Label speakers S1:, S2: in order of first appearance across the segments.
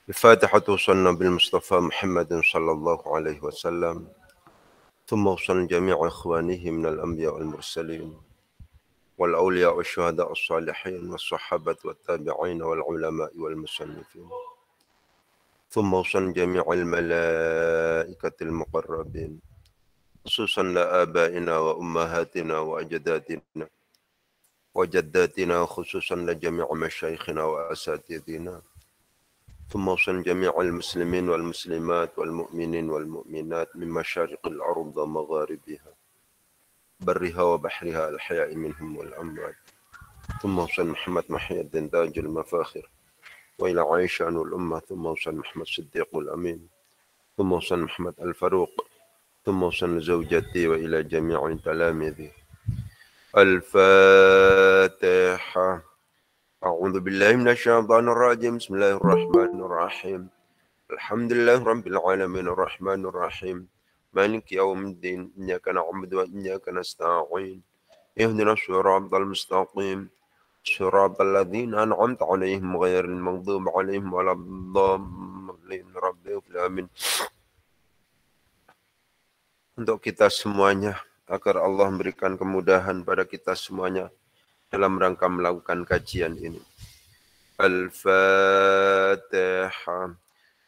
S1: الفاتحة وصلنا بالمصطفى محمد صلى الله عليه وسلم، ثم وصلنا جميع إخوانه من الأنبياء والمرسلين والأولياء والشهداء الصالحين والصحابة والتابعين والعلماء والمصنفين، ثم وصلنا جميع الملائكة المقربين، خصوصا لآبائنا وأمهاتنا وأجدادنا وجداتنا، خصوصا لجميع مشايخنا وأساتذتنا، ثم وصل جميع المسلمين والمسلمات والمؤمنين والمؤمنات من مشارق الأرض ومغاربها، برها وبحرها، الحياء منهم والأموات، ثم وصل محمد محي الدين تاج المفاخر وإلى عائشة والأمة، ثم وصل محمد صديق الأمين، ثم وصل محمد الفاروق، ثم وصل زوجتي وإلى جميع تلاميذي. الفاتحة. أعوذ بالله من الشيطان الرجيم. بسم الله الرحمن الرحيم. الحمد لله رب العالمين الرحمن الرحيم مالك يوم الدين، إياك نعبد وإياك نستعين، اهدنا الصراط المستقيم صراط الذين أنعمت عليهم غير المغضوب عليهم ولا الضالين. Rabbi amin. Untuk kita semuanya, agar Allah memberikan kemudahan pada kita semuanya dalam rangka melakukan kajian ini. Al-Fatihah.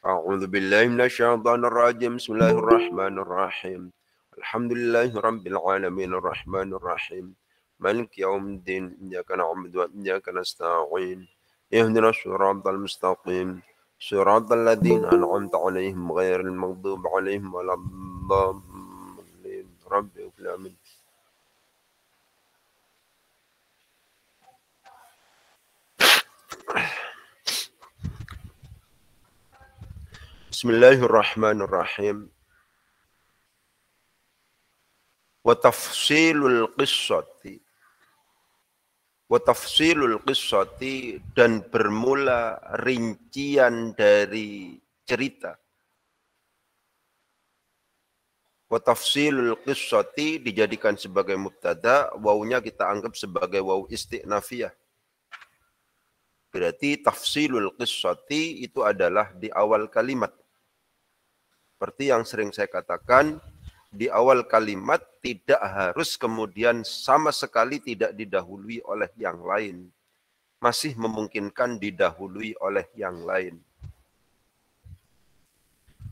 S1: أعوذ بالله من الشيطان الرجيم. بسم الله الرحمن الرحيم. الحمد لله رب العالمين الرحمن الرحيم مالك يوم الدين، إياك نعبد وإياك نستعين، اهدنا الصراط المستقيم صراط الذين أنعمت عليهم غير المغضوب عليهم ولا الضالين. رب آمين. Bismillahirrahmanirrahim. Wa tafsilul qissati, dan bermula rincian dari cerita. Wa tafsilul qissati dijadikan sebagai mubtada, wawunya kita anggap sebagai wawu isti'nafiyah. Berarti tafsilul qissati itu adalah di awal kalimat. Seperti yang sering saya katakan, di awal kalimat tidak harus kemudian sama sekali tidak didahului oleh yang lain. Masih memungkinkan didahului oleh yang lain.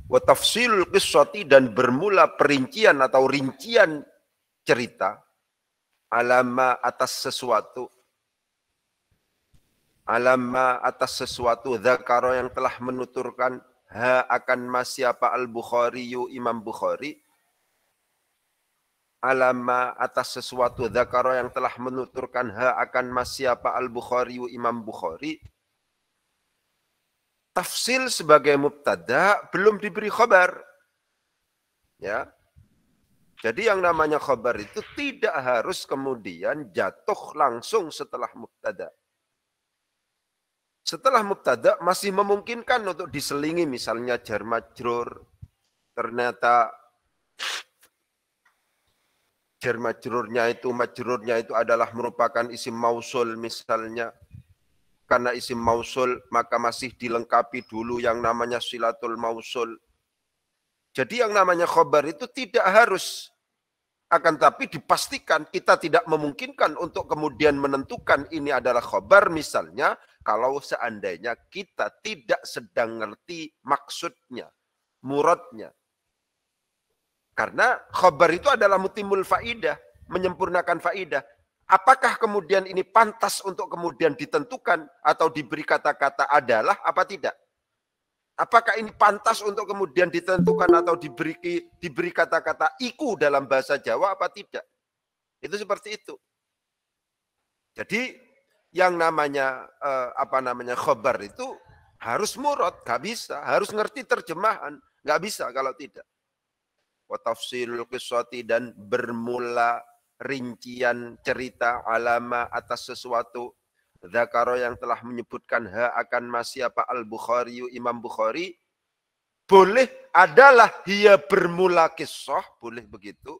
S1: Wa tafsilul qissati, dan bermula perincian atau rincian cerita, alama atas sesuatu. Alama atas sesuatu, dzakara yang telah menuturkan, ha akan ma siapa al-Bukhari, Imam Bukhari. Alama atas sesuatu, dzakara yang telah menuturkan, ha akan ma siapa al-Bukhari, Imam Bukhari. Tafsil sebagai mubtada belum diberi khabar. Ya. Jadi yang namanya khabar itu tidak harus kemudian jatuh langsung setelah mubtada. Setelah mubtada masih memungkinkan untuk diselingi, misalnya jar majrur. Ternyata jar majrurnya itu adalah merupakan isim mausul misalnya. Karena isim mausul maka masih dilengkapi dulu yang namanya silatul mausul. Jadi yang namanya khabar itu tidak harus. Akan tapi dipastikan kita tidak memungkinkan untuk kemudian menentukan ini adalah khabar misalnya kalau seandainya kita tidak sedang ngerti maksudnya, muradnya. Karena khabar itu adalah mutimul faidah, menyempurnakan faidah. Apakah kemudian ini pantas untuk kemudian ditentukan atau diberi kata-kata adalah apa tidak? Apakah ini pantas untuk kemudian ditentukan atau diberi kata-kata iku dalam bahasa Jawa apa tidak? Itu seperti itu. Jadi yang namanya khabar itu harus murad, nggak bisa. Harus ngerti terjemahan, nggak bisa kalau tidak. Wa tafsilul qissati, dan bermula rincian cerita, alama atas sesuatu, dzakara yang telah menyebutkan, ha akan ma siapa al-Bukhari, Imam Bukhari. Boleh adalah dia bermula kisah, boleh begitu.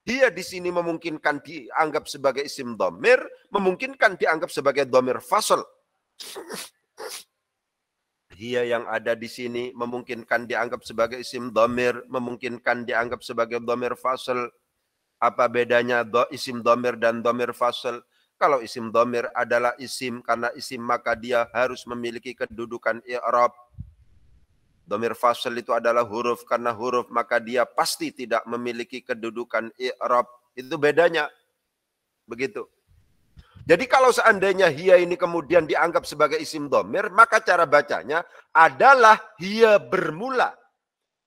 S1: Hiya di sini memungkinkan dianggap sebagai isim dhamir, memungkinkan dianggap sebagai dhamir fasl. Hiya yang ada di sini memungkinkan dianggap sebagai isim dhamir, memungkinkan dianggap sebagai dhamir fasl. Apa bedanya isim dhamir dan dhamir fasl? Kalau isim dhamir adalah isim, karena isim maka dia harus memiliki kedudukan i'rab. Dhamir fasl itu adalah huruf, karena huruf maka dia pasti tidak memiliki kedudukan i'rab. Itu bedanya. Begitu. Jadi kalau seandainya hiya ini kemudian dianggap sebagai isim dhamir, maka cara bacanya adalah hiya bermula.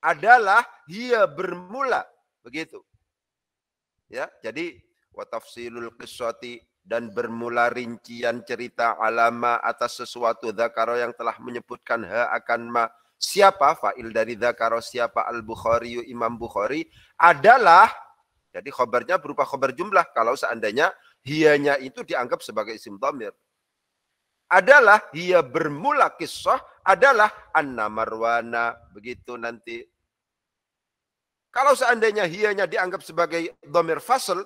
S1: Adalah hiya bermula. Begitu. Ya, jadi wa tafsilul qissati, dan bermula rincian cerita alama atas sesuatu dzakara yang telah menyebutkan ha akan ma. Siapa fa'il dari dzakara, siapa Al-Bukhari, Imam Bukhari, adalah, jadi khabarnya berupa khabar jumlah kalau seandainya hiyanya itu dianggap sebagai isim dhamir. Adalah hiya bermula kisah adalah anna Marwana, begitu nanti. Kalau seandainya hiyanya dianggap sebagai dhamir fasl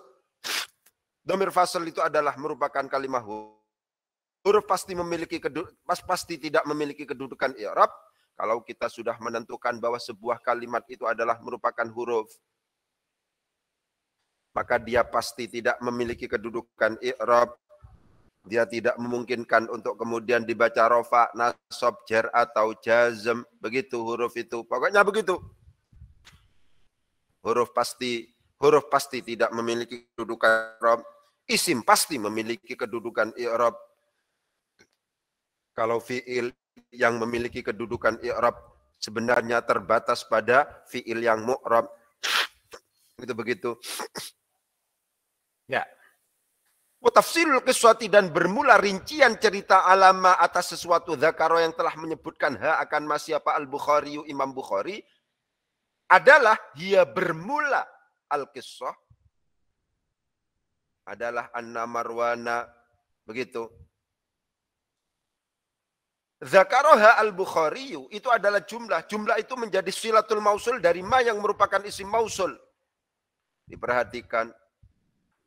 S1: itu adalah merupakan kalimat huruf pasti tidak memiliki kedudukan i'rab. Kalau kita sudah menentukan bahwa sebuah kalimat itu adalah merupakan huruf, maka dia pasti tidak memiliki kedudukan i'rab. Dia tidak memungkinkan untuk kemudian dibaca rofa, nasab, jar atau jazm. Begitu huruf itu. Pokoknya begitu. Huruf pasti tidak memiliki kedudukan i'rab. Isim pasti memiliki kedudukan i'rab. Kalau fi'il yang memiliki kedudukan i'rab sebenarnya terbatas pada fi'il yang mu'rab. Itu begitu. Ya. Wa tafsilul qissati, dan bermula rincian cerita alama atas sesuatu dzakara yang telah menyebutkan ha akan ma siapa Al-Bukhari, Imam Bukhari, adalah hiya bermula al-qissah adalah anna Marwana, begitu. Dzakaraha Al-Bukhari itu adalah jumlah. Jumlah itu menjadi silatul mausul dari ma yang merupakan isim mausul. Diperhatikan,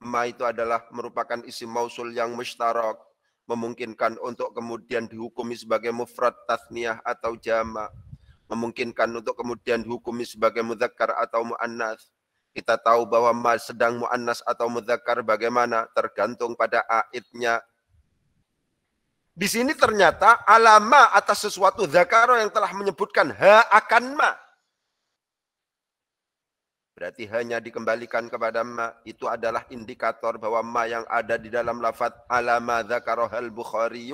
S1: ma itu adalah merupakan isim mausul yang mustarak, memungkinkan untuk kemudian dihukumi sebagai mufrad, tasniyah atau jama'. Memungkinkan untuk kemudian dihukumi sebagai mudzakkar atau muannas. Kita tahu bahwa ma sedang muannas atau mudzakkar bagaimana? Tergantung pada aidnya. Di sini ternyata alama atas sesuatu dzakara yang telah menyebutkan ha akan ma. Berarti hanya dikembalikan kepada ma. Itu adalah indikator bahwa ma yang ada di dalam lafaz alama dzakarahal Bukhari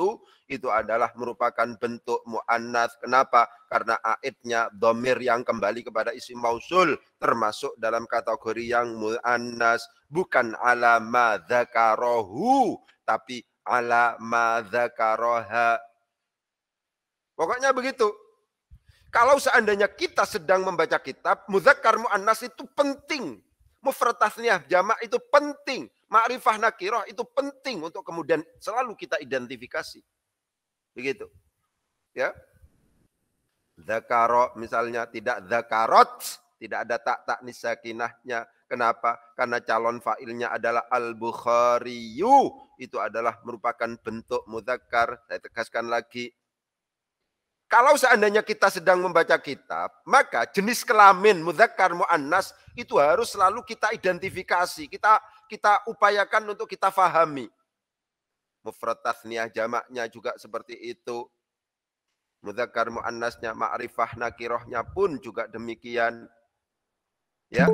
S1: itu adalah merupakan bentuk mu'annas. Kenapa? Karena aidnya dhamir yang kembali kepada isim mausul, termasuk dalam kategori yang mu'annas. Bukan alama dzakarahu, tapi alama dzakaraha. Pokoknya begitu. Kalau seandainya kita sedang membaca kitab, mudzakkar muannas itu penting. Mufrad tasniyah jamak itu penting. Ma'rifah nakirah itu penting untuk kemudian selalu kita identifikasi. Begitu. Ya. Dzakara misalnya tidak dzakarot, tidak ada tak sakinahnya. Kenapa? Karena calon fa'ilnya adalah Al-Bukhariyu. Itu adalah merupakan bentuk mudzakkar. Saya tegaskan lagi. Kalau seandainya kita sedang membaca kitab, maka jenis kelamin mudzakkar muannas itu harus selalu kita identifikasi, kita upayakan untuk kita fahami. Mufrad tasniyah jamaknya juga seperti itu. Mudzakkar muannasnya, ma'rifah nakirahnya pun juga demikian. Ya.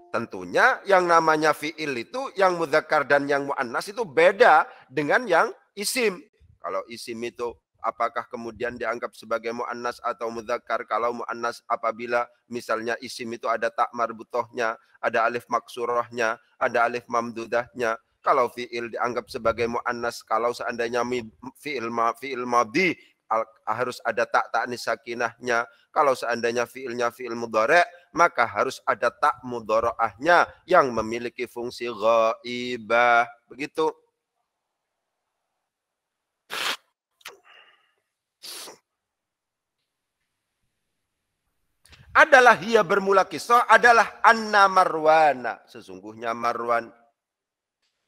S1: Tentunya yang namanya fi'il itu yang mudzakkar dan yang muannas itu beda dengan yang isim. Kalau isim itu apakah kemudian dianggap sebagai mu'annas atau mudzakkar? Kalau mu'annas apabila misalnya isim itu ada tak marbutohnya, ada alif maksurahnya, ada alif mamdudahnya. Kalau fi'il dianggap sebagai mu'annas, kalau seandainya fi'il madhi harus ada tak sakinahnya. Kalau seandainya fi'ilnya fi'il mudhari', maka harus ada tak mudharaahnya yang memiliki fungsi ghaibah. Begitu. adalah hiya bermula kisah adalah anna Marwana. Sesungguhnya Marwan.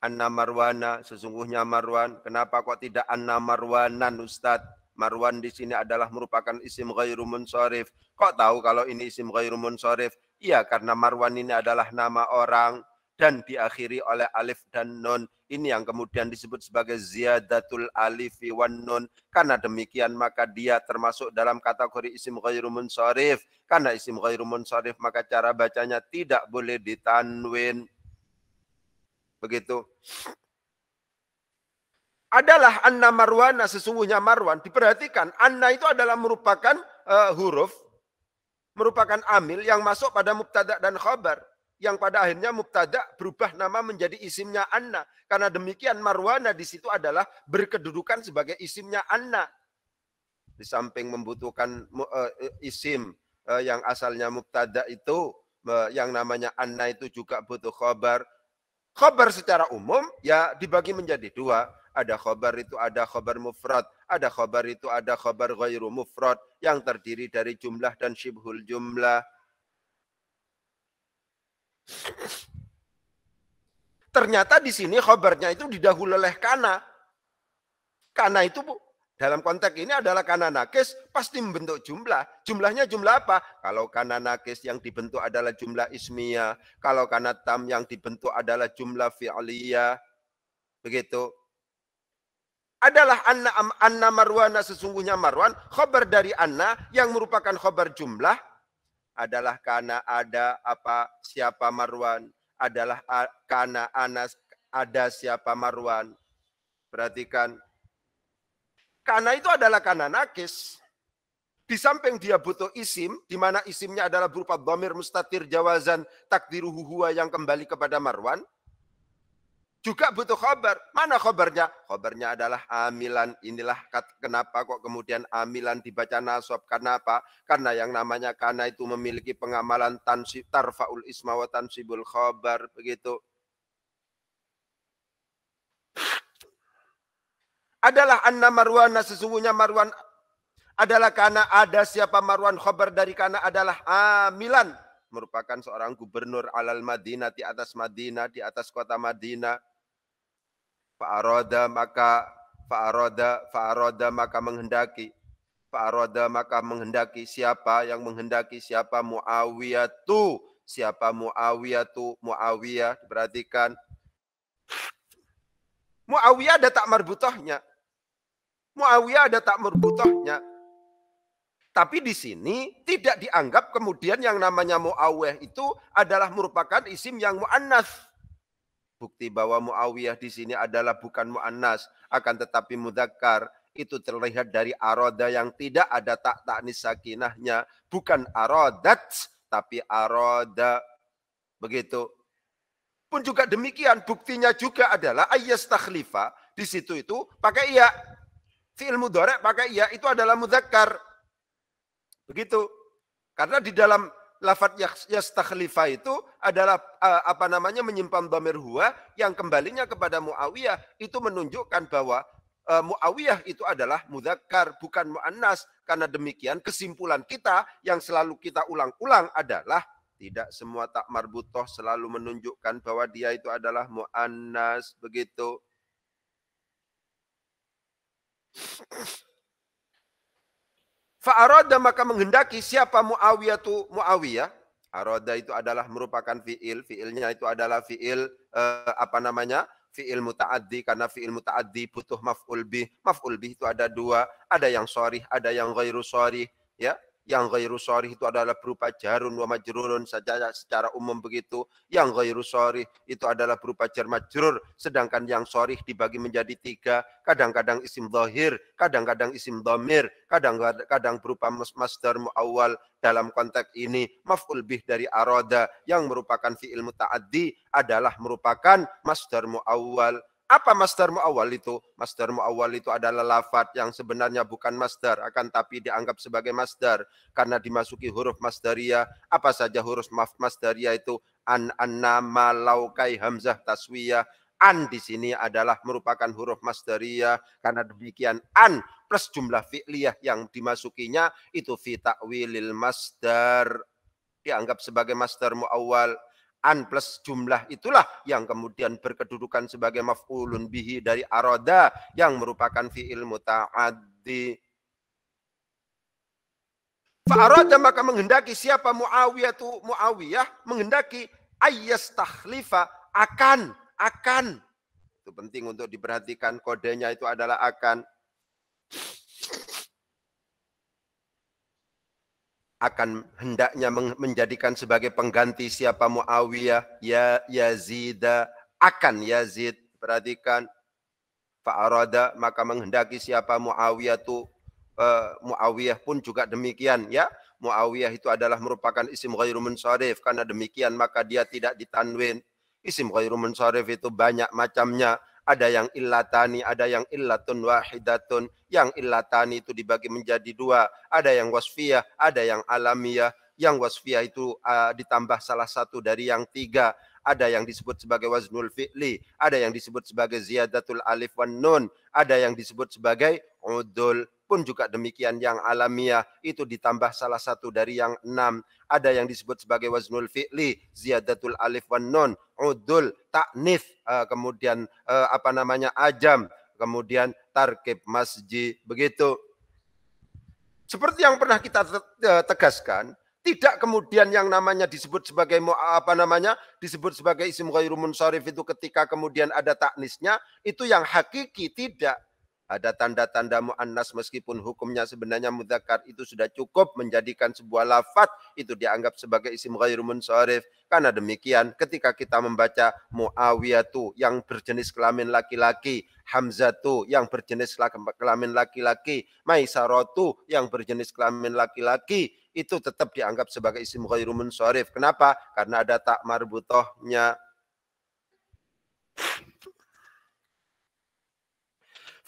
S1: Anna Marwana, sesungguhnya Marwan. Kenapa kok tidak anna Marwanan, Ustaz? Marwan di sini adalah merupakan isim ghairu munsharif. Kok tahu kalau ini isim ghairu munsharif? Iya, karena Marwan ini adalah nama orang dan diakhiri oleh alif dan nun. Ini yang kemudian disebut sebagai ziyadatul alifi wan nun. Karena demikian maka dia termasuk dalam kategori isim ghairu munsharif. Karena isim ghairu munsharif maka cara bacanya tidak boleh ditanwin. Begitu. Adalah anna Marwana, sesungguhnya Marwan. Diperhatikan, anna itu adalah merupakan huruf, merupakan amil yang masuk pada mubtada dan khabar. Yang pada akhirnya mubtada berubah nama menjadi isimnya anna. Karena demikian Marwana di situ adalah berkedudukan sebagai isimnya anna. Di samping membutuhkan isim yang asalnya mubtada itu, yang namanya anna itu juga butuh khabar. Khobar secara umum ya dibagi menjadi dua. Ada khobar itu ada khobar mufrad. Ada khobar itu ada khobar ghairu mufrad. Yang terdiri dari jumlah dan syibhul jumlah. Ternyata di sini khobarnya itu didahului oleh kana. Kana itu dalam konteks ini adalah kana nakis pasti membentuk jumlah. Jumlahnya jumlah apa? Kalau kana nakis yang dibentuk adalah jumlah ismiyah. Kalau kana tam yang dibentuk adalah jumlah fi'liyah. Begitu. Adalah anna Marwana, sesungguhnya Marwan. Khobar dari anna yang merupakan khobar jumlah. Adalah kana ada apa siapa Marwan. Adalah kana anas ada siapa Marwan. Perhatikan. Kana itu adalah kana nakis. Di samping dia butuh isim, di mana isimnya adalah berupa dhamir mustatir jawazan takdiruhu huwa yang kembali kepada Marwan. Juga butuh khabar. Mana khabarnya? Khabarnya adalah amilan. Inilah kenapa kok kemudian amilan dibaca nasab. Kenapa? Karena yang namanya kana itu memiliki pengamalan tansib tarfaul isma wa tansibul khabar. Begitu. Adalah anna Marwana, sesungguhnya Marwan adalah karena ada siapa Marwan. Khabar dari kana adalah amilan, merupakan seorang gubernur alal Madinah, di atas Madinah, di atas kota Madinah. Fa'aroda maka menghendaki. Fa'aroda maka menghendaki. Siapa yang menghendaki? Siapa? Muawiyatu. Siapa Muawiyatu? Muawiyah, perhatikan. Muawiyah ada tak marbutohnya. Muawiyah ada tak marbutohnya. Tapi di sini tidak dianggap kemudian yang namanya Muawiyah itu adalah merupakan isim yang mu'annas. Bukti bahwa Muawiyah di sini adalah bukan mu'annas, akan tetapi mudzakkar. Itu terlihat dari aroda yang tidak ada tak ta'nis sakinahnya. Bukan arodat, tapi aroda. Begitu. Pun juga demikian, buktinya juga adalah ayyastakhlifa. Di situ itu pakai iya. Fi'il mudhari' pakai iya, itu adalah mudzakkar. Begitu. Karena di dalam lafadz yastakhlifa itu adalah menyimpan dhamir huwa yang kembalinya kepada Muawiyah. Itu menunjukkan bahwa Muawiyah itu adalah mudzakkar, bukan muannas. Karena demikian kesimpulan kita yang selalu kita ulang-ulang adalah tidak semua tak marbutoh selalu menunjukkan bahwa dia itu adalah muannas. Begitu. Fa'arada maka menghendaki. Siapa Muawiyah itu? Muawiyah. Arada itu adalah merupakan fi'il. Fi'ilnya itu adalah fi'il fi'il muta'addi. Karena fi'il muta'addi butuh maf'ul bih. Maf'ul bih itu ada dua. Ada yang sharih, ada yang ghairu sharih. Ya. Yang ghairu sharih itu adalah berupa jarun wa majrurun saja secara umum begitu. Yang ghairu sharih itu adalah berupa jar majrur. Sedangkan yang sharih dibagi menjadi tiga. Kadang-kadang isim zahir, kadang-kadang isim dhamir, kadang-kadang berupa masdar muawwal. Dalam konteks ini maf'ul bih dari arada yang merupakan fi'il muta'addi adalah merupakan masdar muawwal. Apa masdar muawwal itu? Masdar muawwal itu adalah lafadz yang sebenarnya bukan masdar, akan tapi dianggap sebagai masdar karena dimasuki huruf masdariyah. Apa saja huruf masdariyah itu? Anna, ma, lau, kai, hamzah, taswiyah. An di sini adalah merupakan huruf masdariyah. Karena demikian an plus jumlah fi'liyah yang dimasukinya itu fi ta'wilil masdar. dianggap sebagai masdar muawwal. An plus jumlah itulah yang kemudian berkedudukan sebagai maf'ulun bihi dari aroda yang merupakan fi'il muta'addi. Fa'arada maka menghendaki siapa Muawiyah itu Muawiyah menghendaki ayyastakhlifa akan. Itu penting untuk diperhatikan, kodenya itu adalah akan. Akan hendaknya menjadikan sebagai pengganti siapa Muawiyah ya Yazid, akan Yazid. Perhatikan, fa'arada maka menghendaki siapa Muawiyah itu Muawiyah pun juga demikian ya. Muawiyah itu adalah merupakan isim ghairu munsharif, karena demikian maka dia tidak ditanwin. Isim ghairu munsharif itu banyak macamnya. Ada yang illatani, ada yang illatun wahidatun. Yang illatani itu dibagi menjadi dua. Ada yang wasfiyah, ada yang alamiah. Yang wasfiyah itu ditambah salah satu dari yang tiga. Ada yang disebut sebagai waznul fi'li. Ada yang disebut sebagai ziyadatul alif wan nun. Ada yang disebut sebagai udul. Pun juga demikian yang alamiah itu ditambah salah satu dari yang 6. Ada yang disebut sebagai waznul fi'li, ziyadatul alif wan nun, udul, ta'nif, kemudian ajam, kemudian tarkib masjid, begitu. Seperti yang pernah kita tegaskan, tidak kemudian yang namanya disebut sebagai disebut sebagai isim ghairu munsharif itu ketika kemudian ada taknisnya, itu yang hakiki, tidak. Ada tanda-tanda mu'annas meskipun hukumnya sebenarnya mudzakkar, itu sudah cukup menjadikan sebuah lafaz itu dianggap sebagai isim ghairu munsharif. Karena demikian ketika kita membaca Muawiyatu yang berjenis kelamin laki-laki, Hamzatu yang berjenis kelamin laki-laki, Maisaratu yang berjenis kelamin laki-laki, itu tetap dianggap sebagai isim ghairu munsharif. Kenapa? Karena ada tak marbutohnya.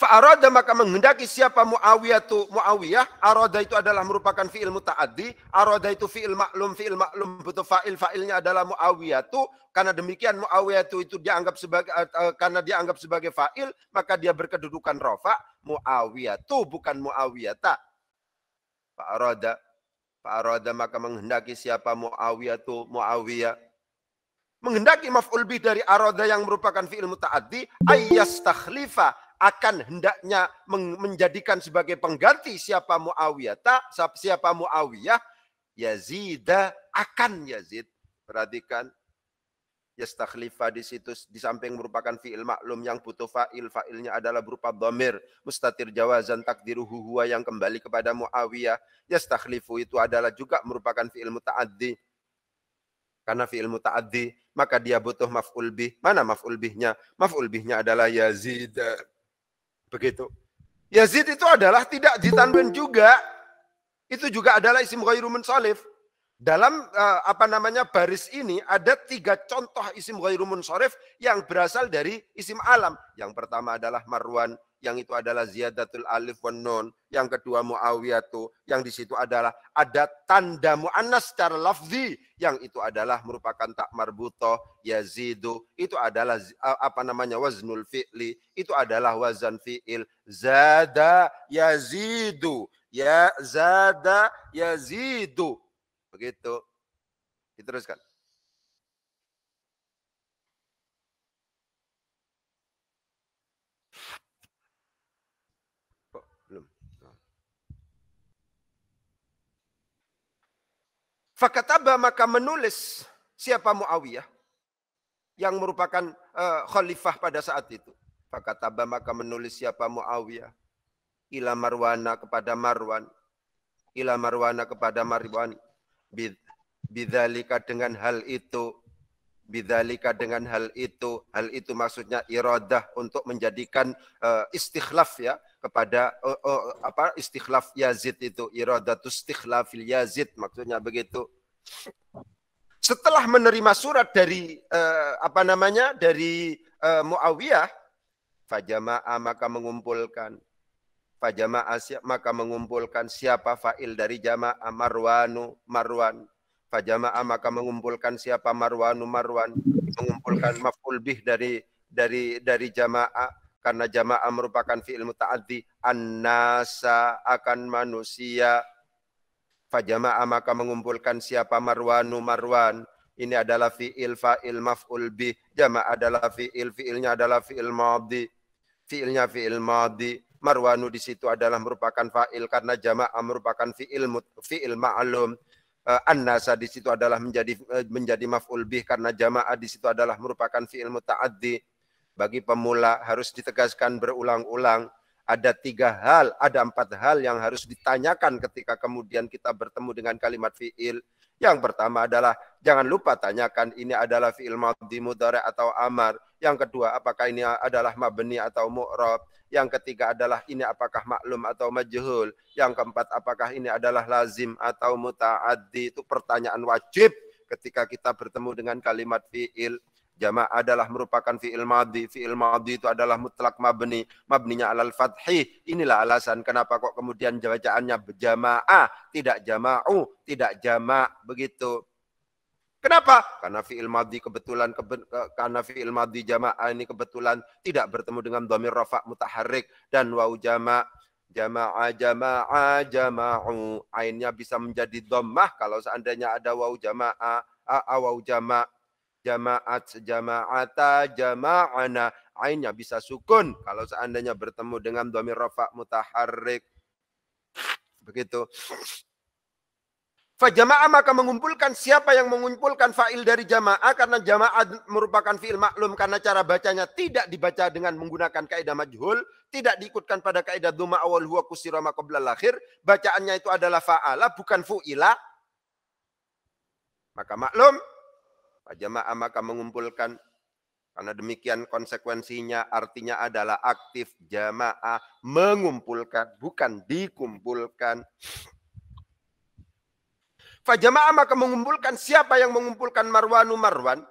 S1: Fa'arada maka menghendaki siapa Muawiyah. Arada itu adalah merupakan fi'il muta'addi. Arada itu fi'il maklum butuh fa'ilnya adalah Muawiyatu. Karena demikian Muawiyatu itu dianggap sebagai karena dianggap sebagai fa'il, maka dia berkedudukan rafa. Muawiyatu bukan Muawiyata. Fa'arada maka menghendaki siapa Muawiyah. Menghendaki maf'ul bih dari arada yang merupakan fi'il muta'addi, ayyastakhlifa akan hendaknya menjadikan sebagai pengganti siapa Muawiyah, Yazid akan Yazid. Perhatikan, yastakhlifa di situ di samping merupakan fi'il maklum yang butuh fa'il, fa'ilnya adalah berupa dhamir mustatir jawazan takdiruhu huwa yang kembali kepada Muawiyah. Yastakhlifu itu adalah juga merupakan fi'il muta'addi. Karena fi'il muta'addi, maka dia butuh maf'ul bih. Mana maf'ul bihnya? Maf'ul bihnya adalah Yazid. Begitu. Yazid itu adalah tidak ditanwin juga. Itu juga adalah isim ghairu munsharif. Dalam baris ini ada 3 contoh isim ghairu munsharif yang berasal dari isim alam. Yang pertama adalah Marwan, yang itu adalah ziyadatul alif wan nun. Yang kedua Muawiyatu, yang di situ adalah ada tanda muannas secara lafzi, yang itu adalah merupakan tak marbutoh. Yazidu itu adalah waznul fi'li, itu adalah wazan fi'il. Zada yazidu, ya zada yazidu. Begitu. Diteruskan. Belum. Fakataba maka menulis siapa Muawiyah yang merupakan khalifah pada saat itu. Fakataba maka menulis siapa Muawiyah ila Marwana kepada Marwan, ila Marwana kepada Marwan, bidzalika dengan hal itu. Bidzalika dengan hal itu maksudnya iradah untuk menjadikan istikhlaf ya kepada istikhlaf Yazid itu, iradatus istikhlafil Yazid maksudnya begitu. Setelah menerima surat dari Muawiyah, fajama'a maka mengumpulkan siapa fa'il dari jama'a Marwan. Fajama'a maka mengumpulkan siapa Marwan, mengumpulkan maf'ul bih dari jama'a, karena jama'a merupakan fi'il muta'addi, an-nasa akan manusia. Fajama'a maka mengumpulkan siapa Marwanu Marwan. Ini adalah fi'il fa'il maf'ul bih. Jama' adalah fi'il, fi'ilnya adalah fi'il madhi. Fi'ilnya fi'il madhi. Marwanu di situ adalah merupakan fa'il karena jama'a merupakan fi'il ma'lum. An-nasa di situ adalah menjadi maf'ul bih karena jama'a di situ adalah merupakan fi'il muta'addi. Bagi pemula harus ditegaskan berulang-ulang. Ada 3 hal, ada 4 hal yang harus ditanyakan ketika kemudian kita bertemu dengan kalimat fi'il. Yang pertama adalah jangan lupa tanyakan ini adalah fi'il madhi mudhari' atau amar. Yang kedua, apakah ini adalah mabni atau mu'rab. Yang ketiga adalah ini apakah maklum atau majhul. Yang keempat, apakah ini adalah lazim atau muta'addi. Itu pertanyaan wajib ketika kita bertemu dengan kalimat fi'il. Jama' adalah merupakan fi'il madhi. Fi'il madhi itu adalah mutlak mabni. Mabninya alal fathhi. Inilah alasan kenapa kok kemudian bacaannya jama'ah. Tidak jama'u. Tidak jama' begitu. Kenapa? Karena fi'il madhi kebetulan. Karena fi'il madhi jama'ah ini kebetulan tidak bertemu dengan dhamir rafa' mutaharrik. Dan waw jama'. Jama'a, jama'a, jama'u. Ainnya bisa menjadi dhammah. Kalau seandainya ada waw jama'a. Waw jama'. Jama'at, jama'ata, jama'ana. Ainnya bisa sukun kalau seandainya bertemu dengan dhamir rafa' mutaharrik. Begitu. Fajama'a maka mengumpulkan siapa yang mengumpulkan fa'il dari jama'ah karena jama'ah merupakan fi'il maklum karena cara bacanya tidak dibaca dengan menggunakan kaidah majhul, tidak diikutkan pada kaidah dhamma awal huwa kusira ma qabla al-akhir, bacaannya itu adalah fa'ala bukan fu'ila. Maka maklum jamaah maka mengumpulkan. Karena demikian konsekuensinya artinya adalah aktif jamaah mengumpulkan bukan dikumpulkan. Fajamaah maka mengumpulkan siapa yang mengumpulkan Marwanu Marwan.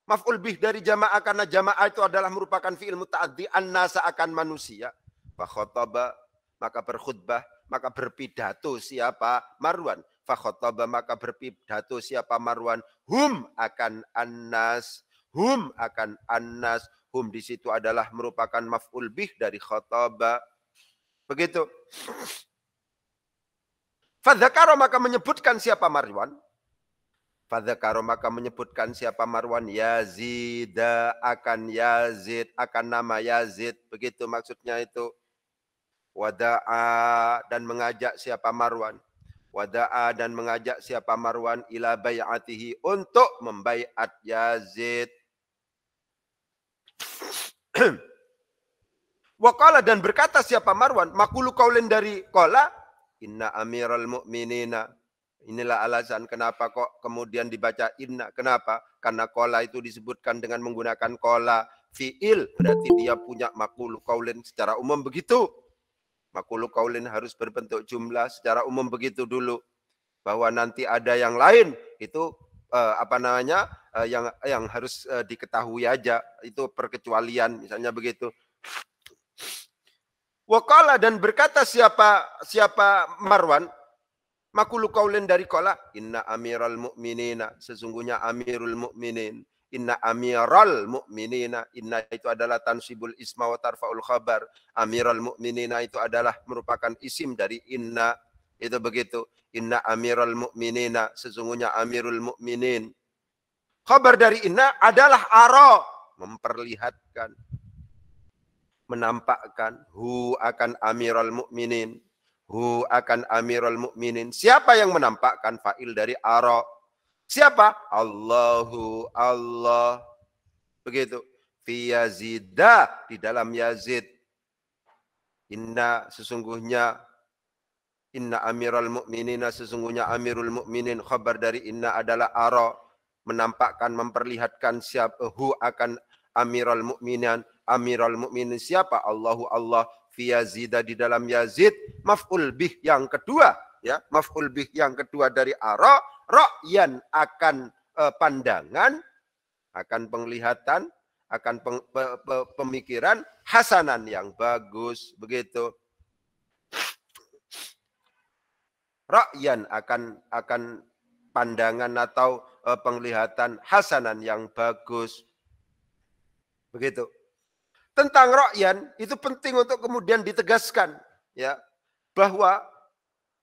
S1: Maf'ul bih dari jamaah karena jamaah itu adalah merupakan fi'il muta'addi an-nasa akan manusia. Fakhotaba maka berkhutbah maka berpidato siapa Marwan. Fakhotaba maka berpidato siapa Marwan. Hum akan annas. Hum akan annas. Hum di situ adalah merupakan maf'ul bih dari khotaba. Begitu. Fadzakara maka menyebutkan siapa Marwan. Fadzakara maka menyebutkan siapa Marwan. Yazida akan Yazid. Akan nama Yazid. Begitu maksudnya itu. Wada'a dan mengajak siapa Marwan. Wada'a dan mengajak siapa Marwan ila bai'atihi untuk membaiat Yazid. Waqala dan berkata siapa Marwan, makulu qaulin dari qala, inna amiral mu'minina. Inilah alasan kenapa kok kemudian dibaca inna. Kenapa? Karena qala itu disebutkan dengan menggunakan qala fi'il. Berarti dia punya makulu qaulin secara umum begitu. Makulu qaulin harus berbentuk jumlah secara umum begitu dulu. Bahwa nanti ada yang lain itu yang harus diketahui aja. Itu perkecualian misalnya begitu. Waqala dan berkata siapa Marwan. Makulu qaulin dari qala. Inna amiral mu'minina. Sesungguhnya amirul mu'minin. Inna amiral mu'minina. Inna itu adalah tansibul isma wa tarfa'ul khabar. Amiral mu'minina itu adalah merupakan isim dari inna. Itu begitu. Inna amiral mu'minina. Sesungguhnya amirul mu'minin. Khabar dari inna adalah ara. Memperlihatkan. Menampakkan. Hu akan amiral mu'minin. Hu akan amiral mu'minin. Siapa yang menampakkan fa'il dari ara? Siapa? Allahu Allah. Begitu. Fi Yazida di dalam Yazid. Inna sesungguhnya inna amiral mu'minina sesungguhnya amirul mu'minin khabar dari inna adalah ara menampakkan memperlihatkan siapa hu akan amiral mu'minin siapa Allahu Allah fi Yazida di dalam Yazid maf'ul bih yang kedua ya maf'ul bih yang kedua dari ara ra'yan akan pandangan, akan penglihatan, akan pemikiran, hasanan yang bagus, begitu. Ra'yan akan pandangan atau penglihatan, hasanan yang bagus. Begitu. Tentang ra'yan itu penting untuk kemudian ditegaskan ya bahwa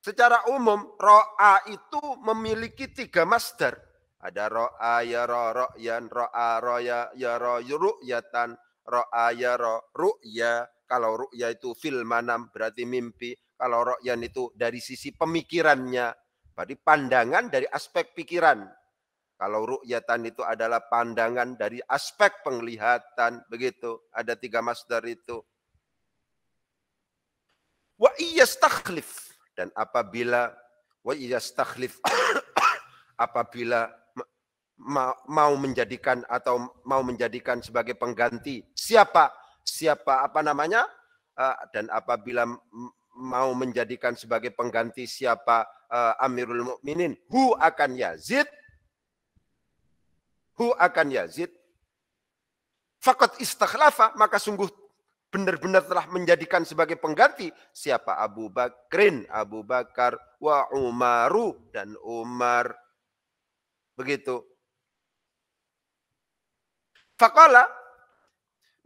S1: Secara umum, ro'a itu memiliki 3 masdar. Ada ro'a, yara, ro'yan, ro'a, roya, yara, ru'yatan, ro'a, yara, ru'ya. Kalau ru'ya itu fil manam, berarti mimpi. Kalau ro'yan itu dari sisi pemikirannya, berarti pandangan dari aspek pikiran. Kalau ru'yatan itu adalah pandangan dari aspek penglihatan. Begitu, ada 3 masdar itu. Wa iyastakhlif. Dan apabila apabila mau menjadikan atau mau menjadikan sebagai pengganti siapa apa namanya, dan apabila mau menjadikan sebagai pengganti siapa Amirul Mukminin, hu akan Yazid, faqad istakhlafa, maka sungguh benar-benar telah menjadikan sebagai pengganti siapa Abu Bakar, wa Umaru, dan Umar. Begitu. Faqala,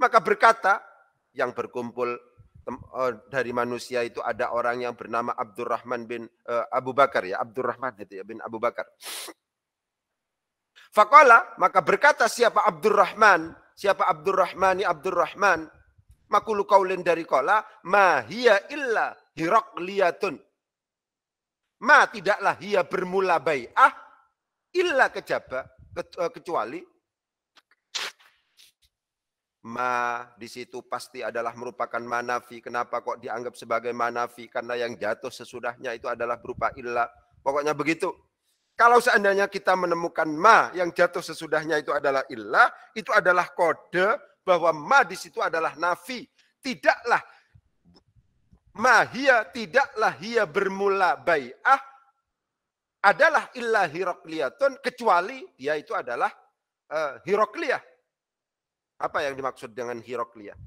S1: maka berkata yang berkumpul dari manusia itu ada orang yang bernama Abdurrahman bin Abu Bakar, ya Abdurrahman itu ya bin Abu Bakar. Faqala, maka berkata siapa Abdurrahman makulu kaulin dari kola, ma hiya illa hirakliyatun. Ma tidaklah hiya bermula bai'ah, illa kecuali. Ma di situ pasti adalah merupakan manafi. Kenapa kok dianggap sebagai manafi? Karena yang jatuh sesudahnya itu adalah berupa illa. Pokoknya begitu. Kalau seandainya kita menemukan ma yang jatuh sesudahnya itu adalah illa, itu adalah kode bahwa ma di situ adalah nafi. Tidaklah hiya bermula bai'ah adalah illa hirakliyatun, kecuali dia itu adalah hirakliyah. Apa yang dimaksud dengan hirakliyah?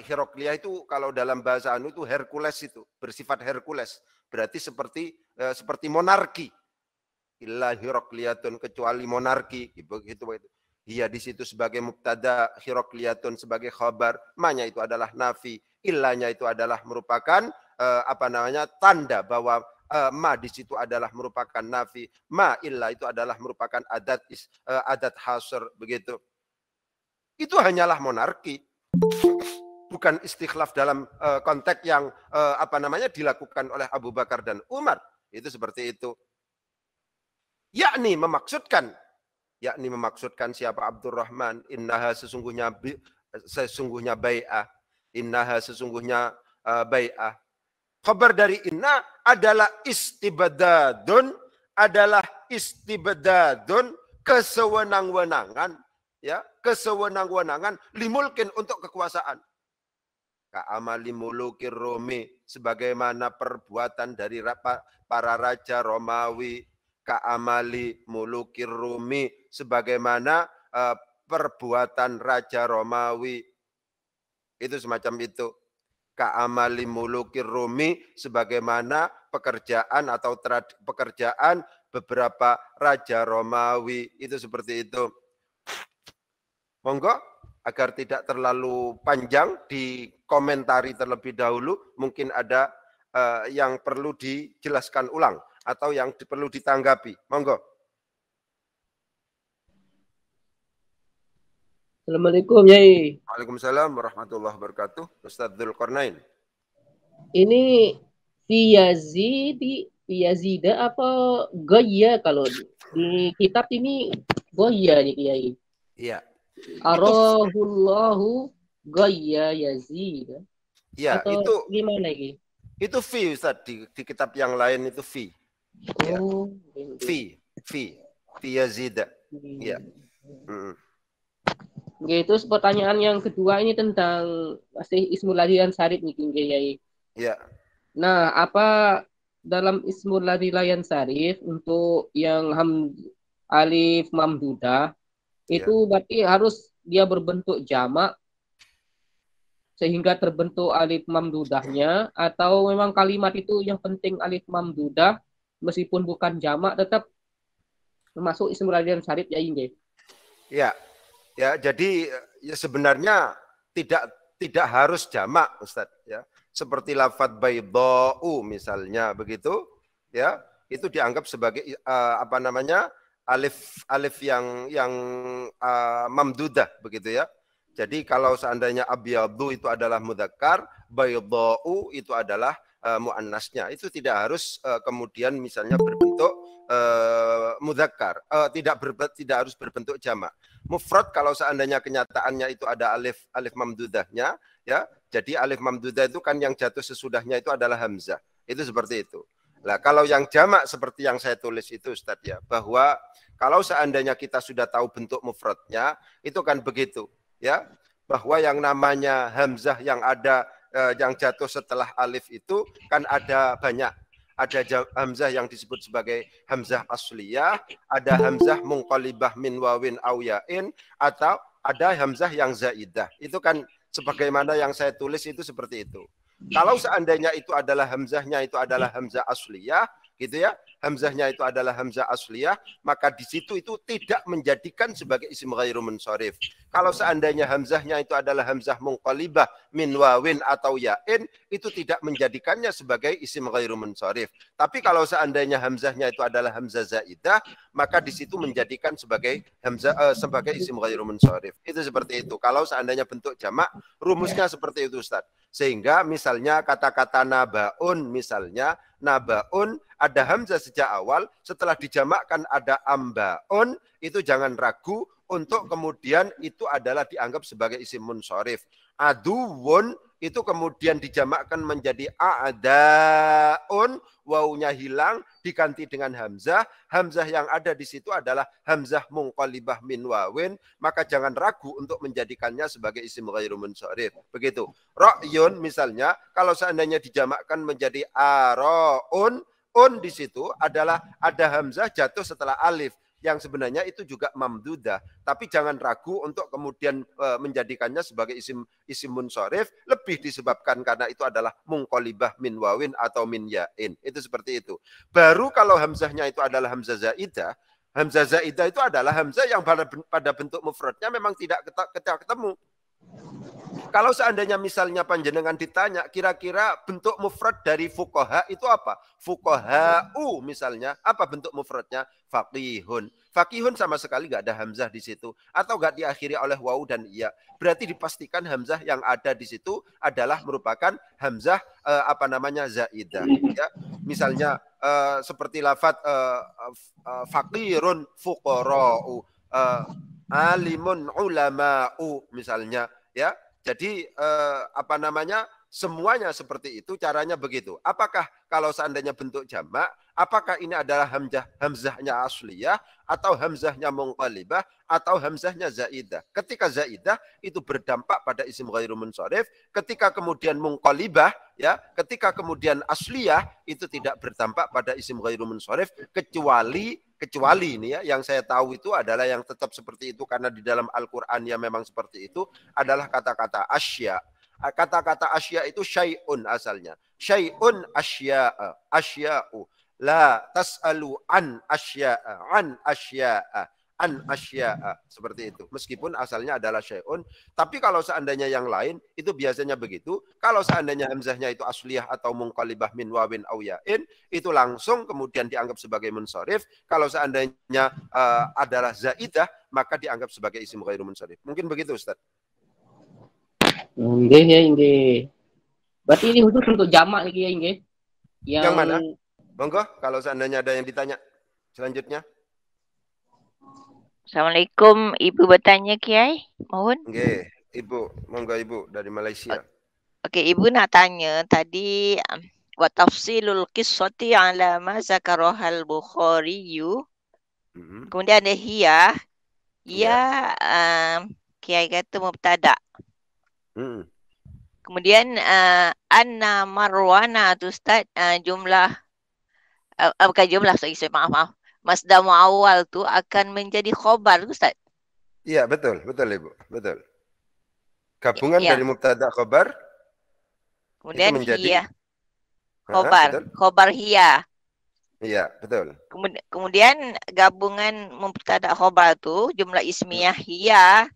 S1: Hirakliyah itu kalau dalam bahasa anu itu Hercules, itu bersifat Hercules. Berarti seperti monarki. Illa hirakliyatun, kecuali monarki, gitu. Hiya di situ sebagai mubtada, hirakliyatun sebagai khabar, ma-nya itu adalah nafi, illanya itu adalah merupakan tanda bahwa ma di situ adalah merupakan nafi, ma illa itu adalah merupakan adat hasr, begitu. Itu hanyalah monarki, bukan istikhlaf dalam konteks yang dilakukan oleh Abu Bakar dan Umar. Itu seperti itu. Yakni memaksudkan siapa Abdurrahman, innaha sesungguhnya bai'ah, innaha sesungguhnya bai'ah. Khabar dari inna adalah istibdadun, kesewenang-wenangan, ya, kesewenang-wenangan limulkin untuk kekuasaan. Ka'amali mulukir Romi, sebagaimana perbuatan dari para raja Romawi. Ka'amali mulukir Rumi, sebagaimana perbuatan raja Romawi. Itu semacam itu. Ka'amali mulukir Rumi, sebagaimana pekerjaan beberapa raja Romawi. Itu seperti itu. Monggo, agar tidak terlalu panjang dikomentari terlebih dahulu, mungkin ada yang perlu dijelaskan ulang atau yang perlu ditanggapi. Monggo.
S2: Assalamualaikum, Yai.
S1: Waalaikumsalam warahmatullahi wabarakatuh. Ustadz Dzulqarnain.
S2: Ini Fiyazida apa Goya? Kalau di kitab ini Goya nih, Yai.
S1: Iya.
S2: Arahullahu Goya Yazid.
S1: Iya,
S2: atau
S1: itu
S2: gimana ini?
S1: Itu fi, Ustadz, di kitab yang lain itu fi. Ya. Fi Yazid. Ya.
S2: Itu pertanyaan yang kedua ini tentang masih Ismul Ladzi Layan Sarif nih, Yai.
S1: Ya.
S2: Nah, apa dalam Ismul Ladzi Layan Sarif untuk yang alif mamdudah itu berarti harus dia berbentuk jamak sehingga terbentuk alif mamdudahnya, atau memang kalimat itu yang penting alif mamdudah meskipun bukan jamak tetap termasuk Ismul Ladzi Layan Sarif, ya ini?
S1: Ya, jadi ya sebenarnya tidak tidak harus jamak, Ustaz, ya. Seperti lafadz baydha'u misalnya begitu, ya. Itu dianggap sebagai apa namanya? alif yang mamdudah begitu ya. Jadi kalau seandainya abyadu itu adalah mudzakkar, baydha'u itu adalah muannasnya. Itu tidak harus kemudian misalnya berbentuk mudzakkar, tidak harus berbentuk jamak. Mufrad kalau seandainya kenyataannya itu ada alif mamdudahnya, ya. Jadi alif mamdudah itu kan yang jatuh sesudahnya itu adalah hamzah. Itu seperti itu. Nah, kalau yang jamak seperti yang saya tulis itu Ustaz ya, bahwa kalau seandainya kita sudah tahu bentuk mufradnya, itu kan begitu, ya. Bahwa yang namanya hamzah yang ada yang jatuh setelah alif itu kan ada banyak. Ada hamzah yang disebut sebagai hamzah asliyah, ada hamzah munqalibah min wawin aw yain, atau ada hamzah yang zaidah. Itu kan sebagaimana yang saya tulis itu seperti itu. Kalau seandainya itu adalah hamzahnya itu adalah hamzah asliyah, gitu ya, hamzahnya itu adalah hamzah asliyah, maka di situ itu tidak menjadikan sebagai isim ghairu munsharif. Kalau seandainya hamzahnya itu adalah hamzah munqalibah min wawin atau yain, itu tidak menjadikannya sebagai isim ghairu munsharif. Tapi kalau seandainya hamzahnya itu adalah hamzah zaidah, maka di situ menjadikan sebagai hamzah sebagai isim ghairu munsharif. Itu seperti itu. Kalau seandainya bentuk jamak, rumusnya seperti itu, Ustaz. Sehingga misalnya kata-kata nabaun, misalnya nabaun ada hamzah sejak awal, setelah dijamakkan ada ambaun, itu jangan ragu untuk kemudian itu adalah dianggap sebagai isim munsharif. Aduwun itu kemudian dijamakkan menjadi a'daun, wawunya hilang diganti dengan hamzah. Hamzah yang ada di situ adalah hamzah munqalibah min wawin, maka jangan ragu untuk menjadikannya sebagai isim ghairu munsharif. Begitu. Ra'yun misalnya kalau seandainya dijamakkan menjadi araun, di situ adalah ada hamzah jatuh setelah alif, yang sebenarnya itu juga mamdudah, tapi jangan ragu untuk kemudian menjadikannya sebagai isim munsharif, lebih disebabkan karena itu adalah munqalibah min wawin atau min yain. Itu seperti itu. Baru kalau hamzahnya itu adalah hamzah zaidah, itu adalah hamzah yang pada bentuk mufradnya memang tidak ketemu. Kalau seandainya misalnya panjenengan ditanya, kira-kira bentuk mufrad dari fuqaha itu apa? Fuqaha'u misalnya, apa bentuk mufradnya? Faqihun. Faqihun sama sekali nggak ada hamzah di situ, atau nggak diakhiri oleh waw dan iya. Berarti dipastikan hamzah yang ada di situ adalah merupakan hamzah apa namanya zaidah. Ya, misalnya seperti lafadz faqirun fuqara'u, alimun ulama'u misalnya, ya. Jadi apa namanya, semuanya seperti itu, caranya begitu. Apakah kalau seandainya bentuk jamak, apakah ini adalah hamzahnya asliyah atau hamzahnya munqalibah atau hamzahnya zaidah? Ketika zaidah itu berdampak pada isim ghairu munsharif, ketika kemudian munqalibah, ya, ketika kemudian asliyah itu tidak berdampak pada isim ghairu munsharif, kecuali ini ya, yang saya tahu itu adalah yang tetap seperti itu karena di dalam Al-Qur'an ya memang seperti itu, adalah kata-kata asya. Kata-kata asya itu syai'un asalnya. Syai'un asya'a, asya'u. La tas'alu an asya'a, an asya'a, an asya'a. Seperti itu. Meskipun asalnya adalah syai'un, tapi kalau seandainya yang lain itu biasanya begitu. Kalau seandainya hamzahnya itu asliyah atau munqalibah min wawin aw ya'in, itu langsung kemudian dianggap sebagai munsharif. Kalau seandainya adalah zaidah, maka dianggap sebagai isim ghairu munsharif. Mungkin begitu, Ustaz.
S2: Nggih ya, nggih. Berarti ini khusus untuk jamak lagi ya, nggih.
S1: Yang mana? Monggo, kalau seandainya ada yang ditanya selanjutnya.
S3: Assalamualaikum, Ibu bertanya Kiai, mohon.
S1: Nggih, Ibu, monggo Ibu dari Malaysia.
S3: Oke, Ibu nak tanya tadi wa tafsilul qissati ala ma zakarahal Bukhari. Kemudian ada hiya. Kiai kata mubtada. Kemudian anna marwana tu Ustaz, jumlah bukan jumlah, maaf. Masdar muawwal tu akan menjadi khobar, Ustaz.
S1: Iya, betul Ibu, betul. Gabungan dari mubtada khobar.
S3: Kemudian
S1: menjadi
S3: hiya. Khobar hiya.
S1: Iya, betul.
S3: Kemudian gabungan mubtada khobar tu jumlah ismiyah hiya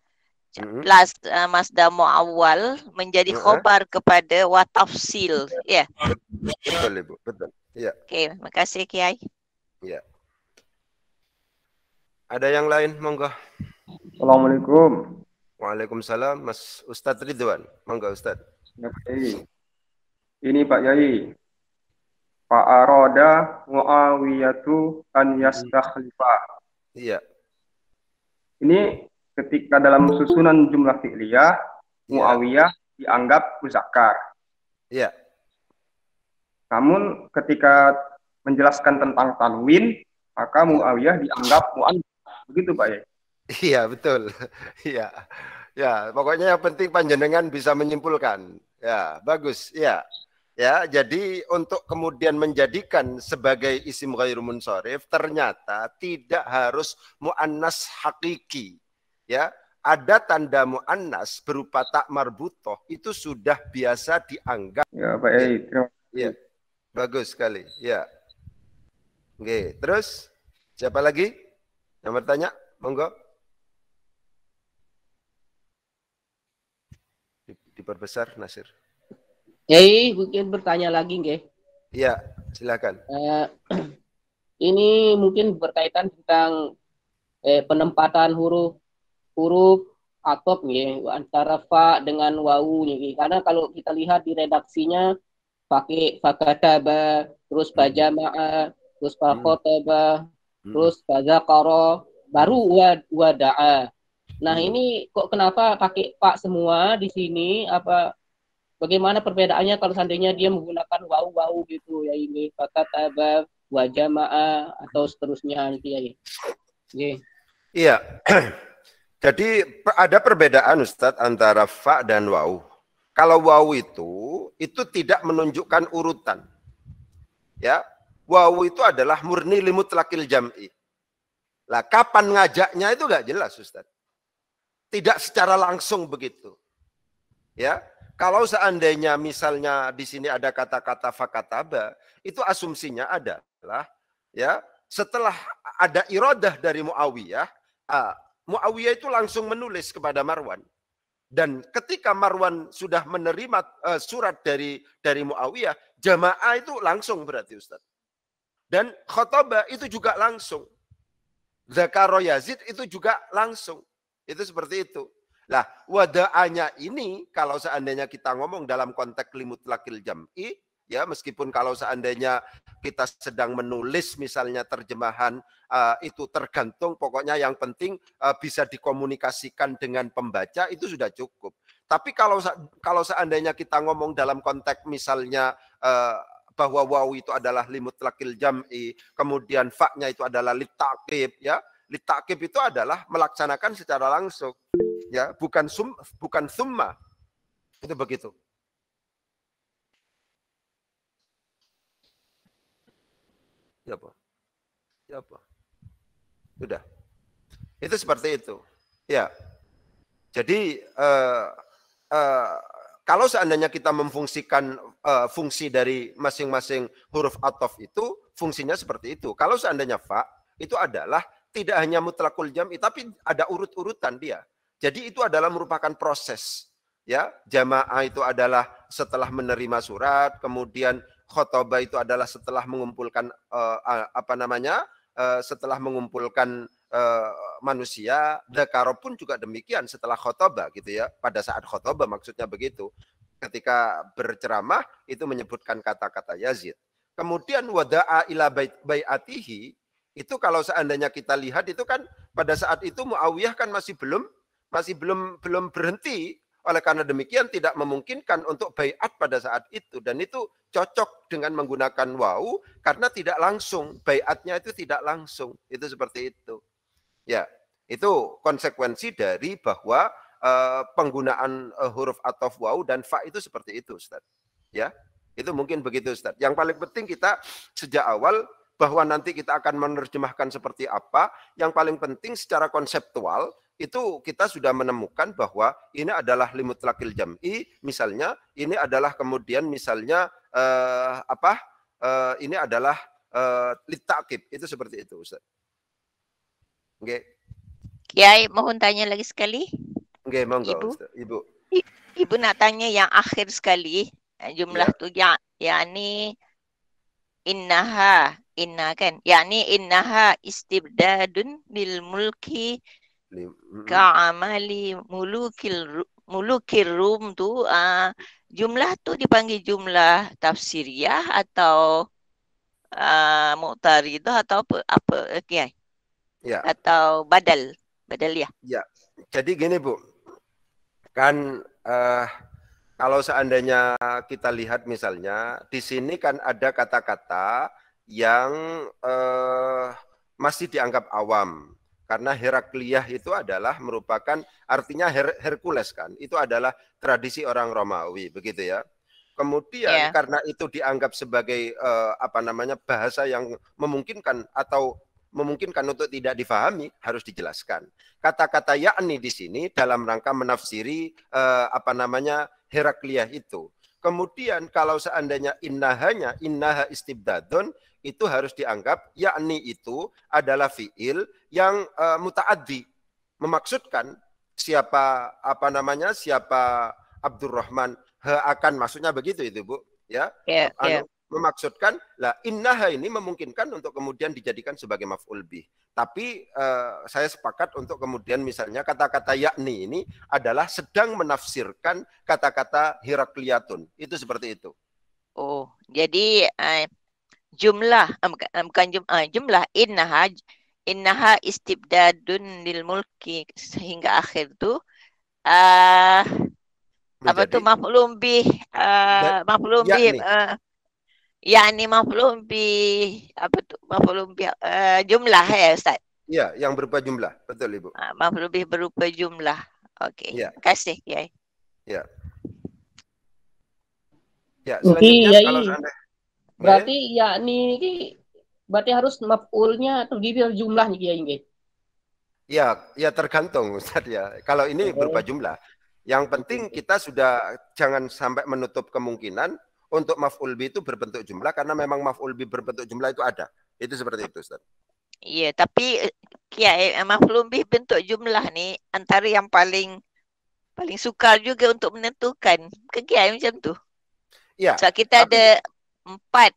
S3: plus masdar muawwal menjadi khobar kepada wa tafsil. Ya.
S1: Betul Ibu, betul. Ya.
S3: Oke, makasih Kiai.
S1: Ya. Ada yang lain, monggo.
S4: Assalamualaikum.
S1: Waalaikumsalam, Mas Ustadz Ridwan. Monggo Ustadz.
S4: Ya, Pak Yai. Ini Pak Yai. Pak Aroda Muawiyatu an yastakhlifa.
S1: Iya.
S4: Ini ketika dalam susunan jumlah fi'liyah, Muawiyah dianggap muzakkar.
S1: Iya.
S4: Namun ketika menjelaskan tentang tanwin, maka Muawiyah dianggap mu'annas. Begitu Pak Yai.
S1: Iya, betul. Iya. Ya, pokoknya yang penting panjenengan bisa menyimpulkan. Ya, bagus. Ya. Ya, jadi untuk kemudian menjadikan sebagai isim ghairu munsharif ternyata tidak harus muannas hakiki. Ya, ada tanda muannas berupa tak marbutoh itu sudah biasa dianggap.
S4: Ya, Pak Yai. Terima kasih.
S1: Ya. Bagus sekali. Ya. Oke, terus siapa lagi yang bertanya? Monggo. Diperbesar Nasir.
S2: Yai, mungkin bertanya lagi, nggih.
S1: Iya, silakan.
S2: Ini mungkin berkaitan tentang penempatan huruf atop nggih antara fa dengan wawu nggih. Karena kalau kita lihat di redaksinya pakai fakataba, terus bajama'a, terus fakotaba, terus fadzakara, baru wada'a. Nah, ini kok kenapa pakai fa semua di sini? Apa bagaimana perbedaannya kalau seandainya dia menggunakan wawu gitu ya, ini fakataba, wajama'a atau seterusnya gitu ya.
S1: Iya. Jadi ada perbedaan Ustadz antara fa dan wawu. Kalau wawu itu tidak menunjukkan urutan. Ya, wawu itu adalah murni limutlaqil jam'i. Lah kapan ngajaknya itu enggak jelas Ustadz. Tidak secara langsung begitu. Ya, kalau seandainya misalnya di sini ada kata-kata fakataba, itu asumsinya adalah ya, setelah ada iradah dari Muawiyah, Muawiyah itu langsung menulis kepada Marwan. Dan ketika Marwan sudah menerima surat dari Muawiyah, jamaah itu langsung berarti Ustaz. Dan khotbah itu juga langsung. Zakaro Yazid itu juga langsung. Itu seperti itu. Lah, wada'anya ini kalau seandainya kita ngomong dalam konteks limutlaqil jam'i, ya meskipun kalau seandainya kita sedang menulis misalnya terjemahan itu tergantung, pokoknya yang penting bisa dikomunikasikan dengan pembaca itu sudah cukup. Tapi kalau seandainya kita ngomong dalam konteks misalnya bahwa wawu itu adalah limutlaqil jam'i, kemudian fa-nya itu adalah litakib, ya. Litakib itu adalah melaksanakan secara langsung. Ya, bukan summa. Itu begitu. Ya apa? Ya apa? Sudah. Itu seperti itu. Ya. Jadi kalau seandainya kita memfungsikan fungsi dari masing-masing huruf ataf itu, fungsinya seperti itu. Kalau seandainya fa itu adalah tidak hanya mutlaqul jam'i, tapi ada urut-urutan dia. Jadi itu adalah merupakan proses. Ya, jamaah itu adalah setelah menerima surat, kemudian khotbah itu adalah setelah mengumpulkan setelah mengumpulkan manusia. Dzakara pun juga demikian setelah khotbah gitu ya. Pada saat khotbah maksudnya begitu. Ketika berceramah itu menyebutkan kata-kata Yazid. Kemudian wada'a ila bai'atihi itu kalau seandainya kita lihat itu kan pada saat itu Muawiyah kan masih belum berhenti. Oleh karena demikian tidak memungkinkan untuk bai'at pada saat itu. Dan itu cocok dengan menggunakan wawu karena tidak langsung. Bai'atnya itu tidak langsung. Itu seperti itu. Ya, itu konsekuensi dari bahwa penggunaan huruf ataf wawu dan fa itu seperti itu, Ustaz. Ya, itu mungkin begitu, Ustaz. Yang paling penting kita sejak awal bahwa nanti kita akan menerjemahkan seperti apa. Yang paling penting secara konseptual itu kita sudah menemukan bahwa ini adalah limutlaqil jam'i, misalnya ini adalah kemudian misalnya ini adalah litakib, itu seperti itu Ustaz. Oke.
S3: Kiai mohon tanya lagi sekali.
S1: Nggih, monggo
S3: Ibu,
S1: Ustaz. Ibu.
S3: Ibu nak tanya yang akhir sekali jumlah
S1: Ya.
S3: tu yakni innaha kan yakni innaha istibdadun bil mulki ka'amali mulukir rum tu jumlah tu dipanggil jumlah tafsiriyah atau mu'taridah atau apa kiai?
S1: Ya.
S3: Atau badaliyah.
S1: Ya. Jadi gini Bu. Kan kalau seandainya kita lihat misalnya di sini kan ada kata-kata yang masih dianggap awam. Karena Herakliyah itu adalah merupakan artinya Hercules kan. Itu adalah tradisi orang Romawi begitu ya. Kemudian karena itu dianggap sebagai bahasa yang memungkinkan atau memungkinkan untuk tidak difahami harus dijelaskan. Kata-kata yakni di sini dalam rangka menafsiri Herakliyah itu. Kemudian kalau seandainya innaha istibdadun itu harus dianggap yakni itu adalah fiil yang muta'addi, memaksudkan siapa siapa Abdurrahman akan, maksudnya begitu itu Bu ya. Memaksudkan lah innaha ini memungkinkan untuk kemudian dijadikan sebagai maf'ul bih. Tapi saya sepakat untuk kemudian misalnya kata-kata yakni ini adalah sedang menafsirkan kata-kata Herakliyatun. Itu seperti itu.
S3: Oh, jadi jumlah jumlah innaha istibdadun lil mulki sehingga akhir tu apa tu maf'ulun bih yakni maf'ulun bih apa tu maf'ulun bih jumlah ya Ustaz.
S1: Iya, yang berupa jumlah. Betul Ibu.
S3: Maf'ulun bih berupa jumlah. Okey.
S1: Ya.
S3: Terima kasih Kiai.
S1: Ya. Ya, selanjutnya kalau
S2: berarti yakni ini berarti harus maf'ulnya terdiri dari jumlahnya Kiai nggih.
S1: Ya tergantung Ustaz ya. Kalau ini berupa jumlah. Yang penting kita sudah jangan sampai menutup kemungkinan untuk maf'ul bih itu berbentuk jumlah karena memang maf'ul bih berbentuk jumlah itu ada. Itu seperti itu Ustaz.
S3: Iya, tapi Kiai maf'ul bih bentuk jumlah nih antara yang paling sukar juga untuk menentukan. Ke Kiai macam tu.
S1: Ya.
S3: So kita ada empat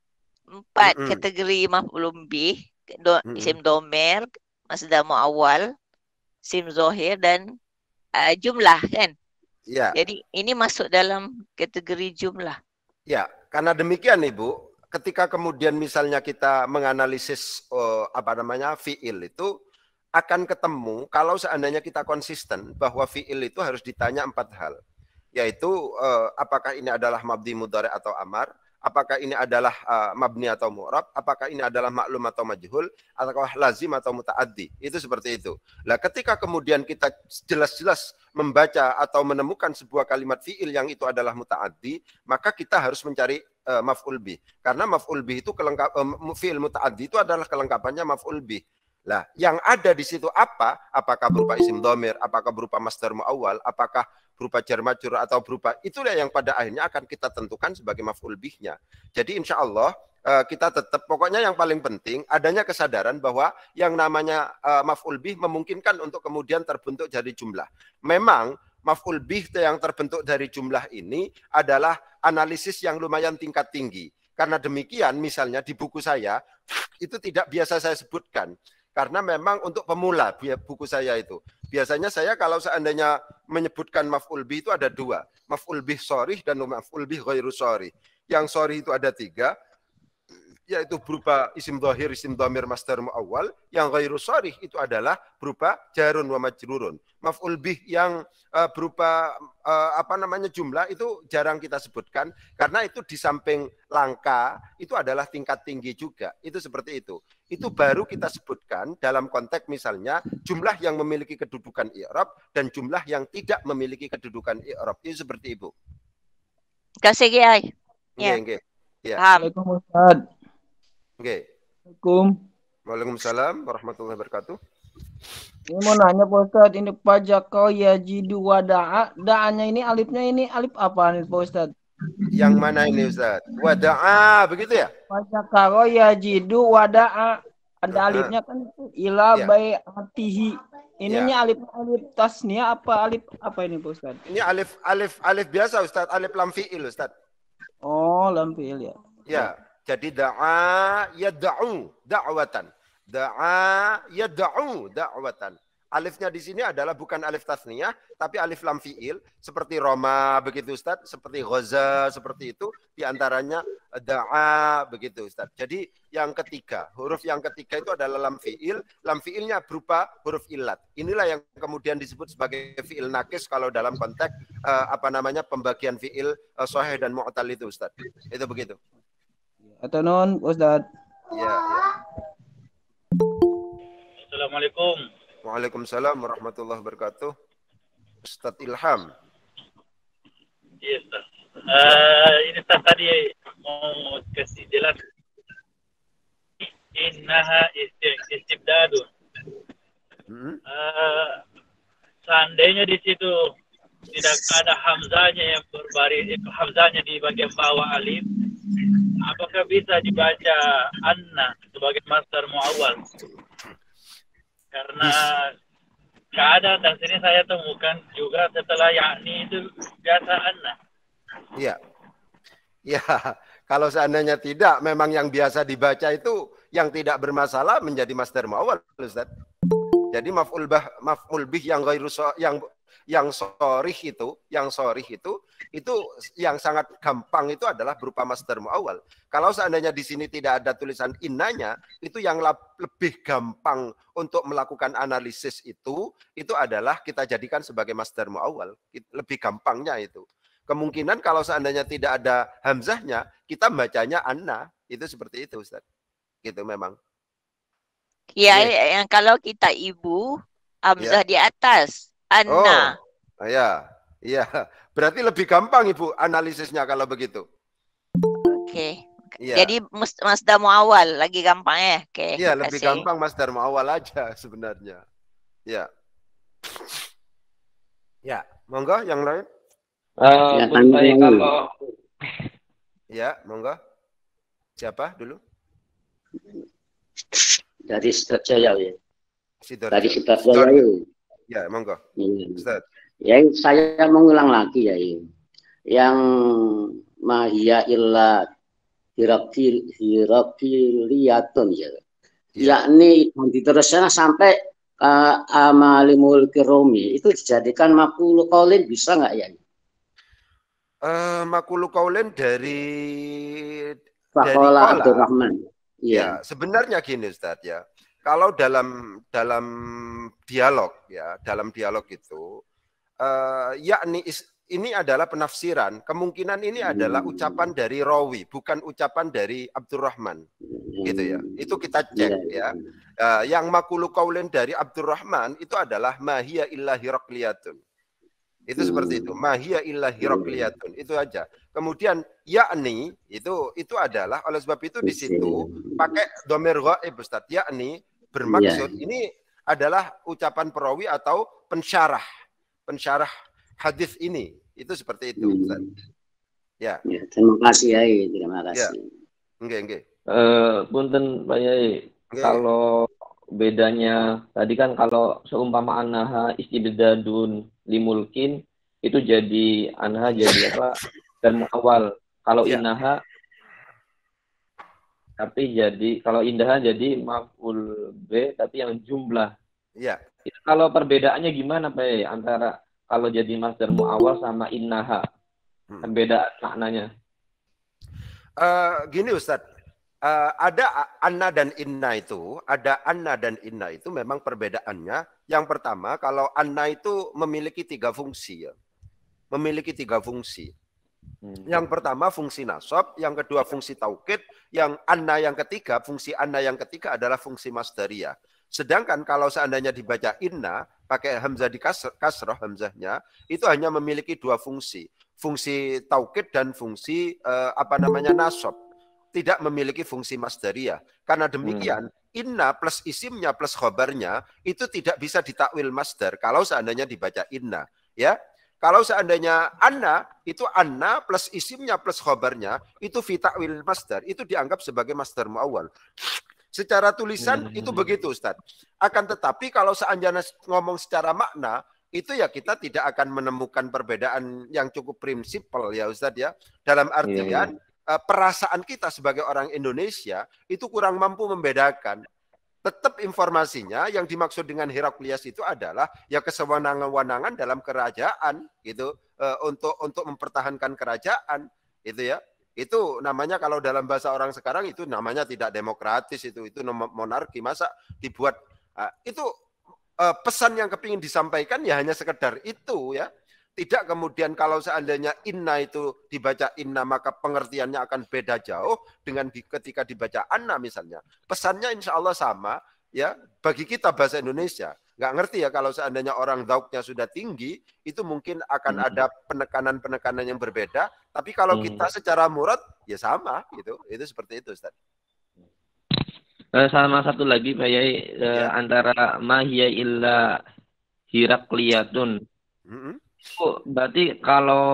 S3: kategori maf'ul bih, isim domer, masdar muawwal, isim zahir dan jumlah kan?
S1: Ya.
S3: Jadi ini masuk dalam kategori jumlah.
S1: Ya, karena demikian Ibu, ketika kemudian misalnya kita menganalisis fiil itu akan ketemu kalau seandainya kita konsisten bahwa fiil itu harus ditanya 4 hal. Yaitu apakah ini adalah mabni mudhari atau amar, apakah ini adalah mabni atau mu'rab, apakah ini adalah maklum atau majhul, atau lazim atau muta'addi. Itu seperti itu. Nah, ketika kemudian kita jelas-jelas membaca atau menemukan sebuah kalimat fi'il yang itu adalah muta'addi, maka kita harus mencari maf'ul bih. Karena maf'ul bih itu fi'il muta'addi itu adalah kelengkapannya maf'ul bih. Nah, yang ada di situ apa? Apakah berupa isim dhamir, apakah berupa masdar muawwal, apakah berupa jar majrur atau berupa, itulah yang pada akhirnya akan kita tentukan sebagai maf'ul bihnya. Jadi insya Allah kita tetap, pokoknya yang paling penting adanya kesadaran bahwa yang namanya maf'ul bih memungkinkan untuk kemudian terbentuk dari jumlah. Memang maf'ul bih yang terbentuk dari jumlah ini adalah analisis yang lumayan tingkat tinggi. Karena demikian misalnya di buku saya itu tidak biasa saya sebutkan. Karena memang untuk pemula buku saya itu. Biasanya saya kalau seandainya menyebutkan maf'ul bih itu ada 2. Maf'ul bih sharih dan maf'ul bih ghairu sharih. Yang sharih itu ada 3. Yaitu berupa isim dhahir, isim dhamir, masdar muawwal. Yang ghairu sharih itu adalah berupa jarun wa majrurun. Maf'ul bih yang berupa jumlah itu jarang kita sebutkan. Karena itu di samping langka, itu adalah tingkat tinggi juga. Itu seperti itu. Itu baru kita sebutkan dalam konteks misalnya jumlah yang memiliki kedudukan i'rab dan jumlah yang tidak memiliki kedudukan i'rab. Itu seperti itu.
S3: Kasih Kiai.
S1: Ya. Nggih. Ya.
S2: Assalamualaikum Ustaz.
S1: Nggih. Waalaikumsalam warahmatullahi wabarakatuh.
S2: Ini mau nanya Pak Ustaz, ini pajak yajidu wada'a, da'anya ini alifnya ini alif apa nih Pak Ustaz?
S1: Yang mana ini Ustaz? Wada'a, begitu ya?
S2: Pajak yajidu wada'a, ada alifnya kan ila bai'atihi.
S5: ininya alif tasnia apa alif apa ini Pak Ustaz?
S1: Ini alif biasa Ustaz, alif lam fi'il Ustaz.
S5: Oh, lam fi'il ya.
S1: Ya, jadi da'a yad'u da'watan. Da'a yad'u da'watan. Alifnya di sini adalah bukan alif tasniyah, tapi alif lam fi'il, seperti Roma begitu Ustaz, seperti Ghaza seperti itu, diantaranya da'a begitu Ustaz. Jadi yang ketiga, huruf yang ketiga itu adalah lam fi'ilnya berupa huruf illat. Inilah yang kemudian disebut sebagai fi'il nakis kalau dalam konteks pembagian fi'il sahih dan mu'tal itu Ustaz. Itu begitu.
S5: Atau non Ustaz.
S1: Ya.
S6: Assalamualaikum.
S1: Waalaikumsalam warahmatullahi wabarakatuh. Ustaz Ilham.
S6: Iya, Ustaz. Ini Ustaz tadi mau kasih jelas. Innaha istibdadun. Seandainya di situ tidak ada hamzanya yang berbaris, hamzanya di bagian bawah alif, apakah bisa dibaca anna sebagai masdar muawwal? Karena keadaan dan sini saya temukan juga setelah yakni itu biasa anna.
S1: Iya. Ya, kalau seandainya tidak, memang yang biasa dibaca itu yang tidak bermasalah menjadi masdar muawwal, Ustaz. Jadi maf'ul bih yang ghairu yang sorih itu yang sangat gampang itu adalah berupa masdar muawwal. Kalau seandainya di sini tidak ada tulisan innanya, itu yang lebih gampang untuk melakukan analisis itu adalah kita jadikan sebagai masdar muawwal. Lebih gampangnya itu. Kemungkinan kalau seandainya tidak ada hamzahnya, kita bacanya anna. Itu seperti itu, Ustaz. Gitu memang.
S3: Ya, yang kalau kita ibu, hamzah di atas. Anna.
S1: Oh, iya. Berarti lebih gampang Ibu analisisnya kalau begitu.
S3: Oke.
S1: Ya.
S3: Jadi masdar muawwal lagi gampang ya. Oke.
S1: Iya, lebih gampang masdar muawwal aja sebenarnya. Ya. Ya, monggo yang lain.
S2: Kalau
S1: Ya, monggo. Siapa dulu?
S7: Dari Sidoarjo ya. Dari
S1: Sidoarjo.
S7: Sidoarjo.
S1: Ya, monggo. Ustaz.
S7: Ya, saya mengulang lagi ya. Yang mahia illa hirakiliyatun ya. Yakni diteruskan sampai amalimul kiromi itu dijadikan makulu qaulin bisa nggak ya?
S1: Makulu qaulin dari
S7: Faqala Abdurrahman.
S1: Ya, sebenarnya gini Ustaz ya. Kalau dalam dialog ya, dalam dialog itu yakni ini adalah penafsiran. Kemungkinan ini adalah ucapan dari rawi, bukan ucapan dari Abdurrahman. Gitu ya. Itu kita cek ya. Yang makulu qaulin dari Abdurrahman itu adalah mahia illa hirakliyatun. Itu seperti itu. Mahia illa hirakliyatun. Itu aja. Kemudian yakni itu adalah oleh sebab itu di situ pakai dhamir ghaib Ustaz. Yakni bermaksud ini adalah ucapan perawi atau pensyarah hadis ini. Itu seperti itu Ustaz. Ya.
S7: Terima kasih ya, terima kasih.
S1: Nggih.
S2: Punten Pak Yai. Kalau bedanya tadi kan kalau seumpama anha istibdadun limulkin itu jadi anha jadi apa? Dan awal. Kalau innaha tapi jadi kalau indaha jadi maf'ul b tapi yang jumlah.
S1: Iya.
S2: Kalau perbedaannya gimana Pak Yai antara kalau jadi masdar muawwal sama innaha? Beda maknanya.
S1: Gini Ustaz. Ada anna dan inna itu, memang perbedaannya. Yang pertama, kalau anna itu memiliki 3 fungsi ya. Yang pertama fungsi nasab, yang kedua fungsi taukid, fungsi anna yang ketiga adalah fungsi masdariyah. Sedangkan kalau seandainya dibaca inna pakai hamzah di kasroh hamzahnya, itu hanya memiliki 2 fungsi. Fungsi taukid dan fungsi nasab. Tidak memiliki fungsi masdariyah. Karena demikian, inna plus isimnya plus khobarnya itu tidak bisa ditakwil masdar kalau seandainya dibaca inna, ya. Kalau seandainya anna plus isimnya plus khobarnya itu fi takwil masdar, itu dianggap sebagai masdar muawwal. Secara tulisan itu begitu, Ustaz. Akan tetapi kalau seandainya ngomong secara makna, itu ya kita tidak akan menemukan perbedaan yang cukup prinsipal ya Ustaz ya. Dalam artian perasaan kita sebagai orang Indonesia itu kurang mampu membedakan. Tetap informasinya yang dimaksud dengan Heraklius itu adalah ya kesewenang-wenangan dalam kerajaan gitu, untuk mempertahankan kerajaan itu ya. Itu namanya kalau dalam bahasa orang sekarang itu namanya tidak demokratis, itu monarki. Masa dibuat itu pesan yang kepingin disampaikan ya hanya sekedar itu ya. Tidak kemudian kalau seandainya inna itu dibaca inna maka pengertiannya akan beda jauh dengan ketika dibaca anna misalnya. Pesannya insya Allah sama ya bagi kita bahasa Indonesia. Nggak ngerti ya kalau seandainya orang dhauknya sudah tinggi itu mungkin akan ada penekanan-penekanan yang berbeda. Tapi kalau kita secara murad ya sama gitu. Itu seperti itu Ustaz.
S8: Sama satu lagi Pak Yai, antara mahya illa hirakliyatun. Oh, berarti kalau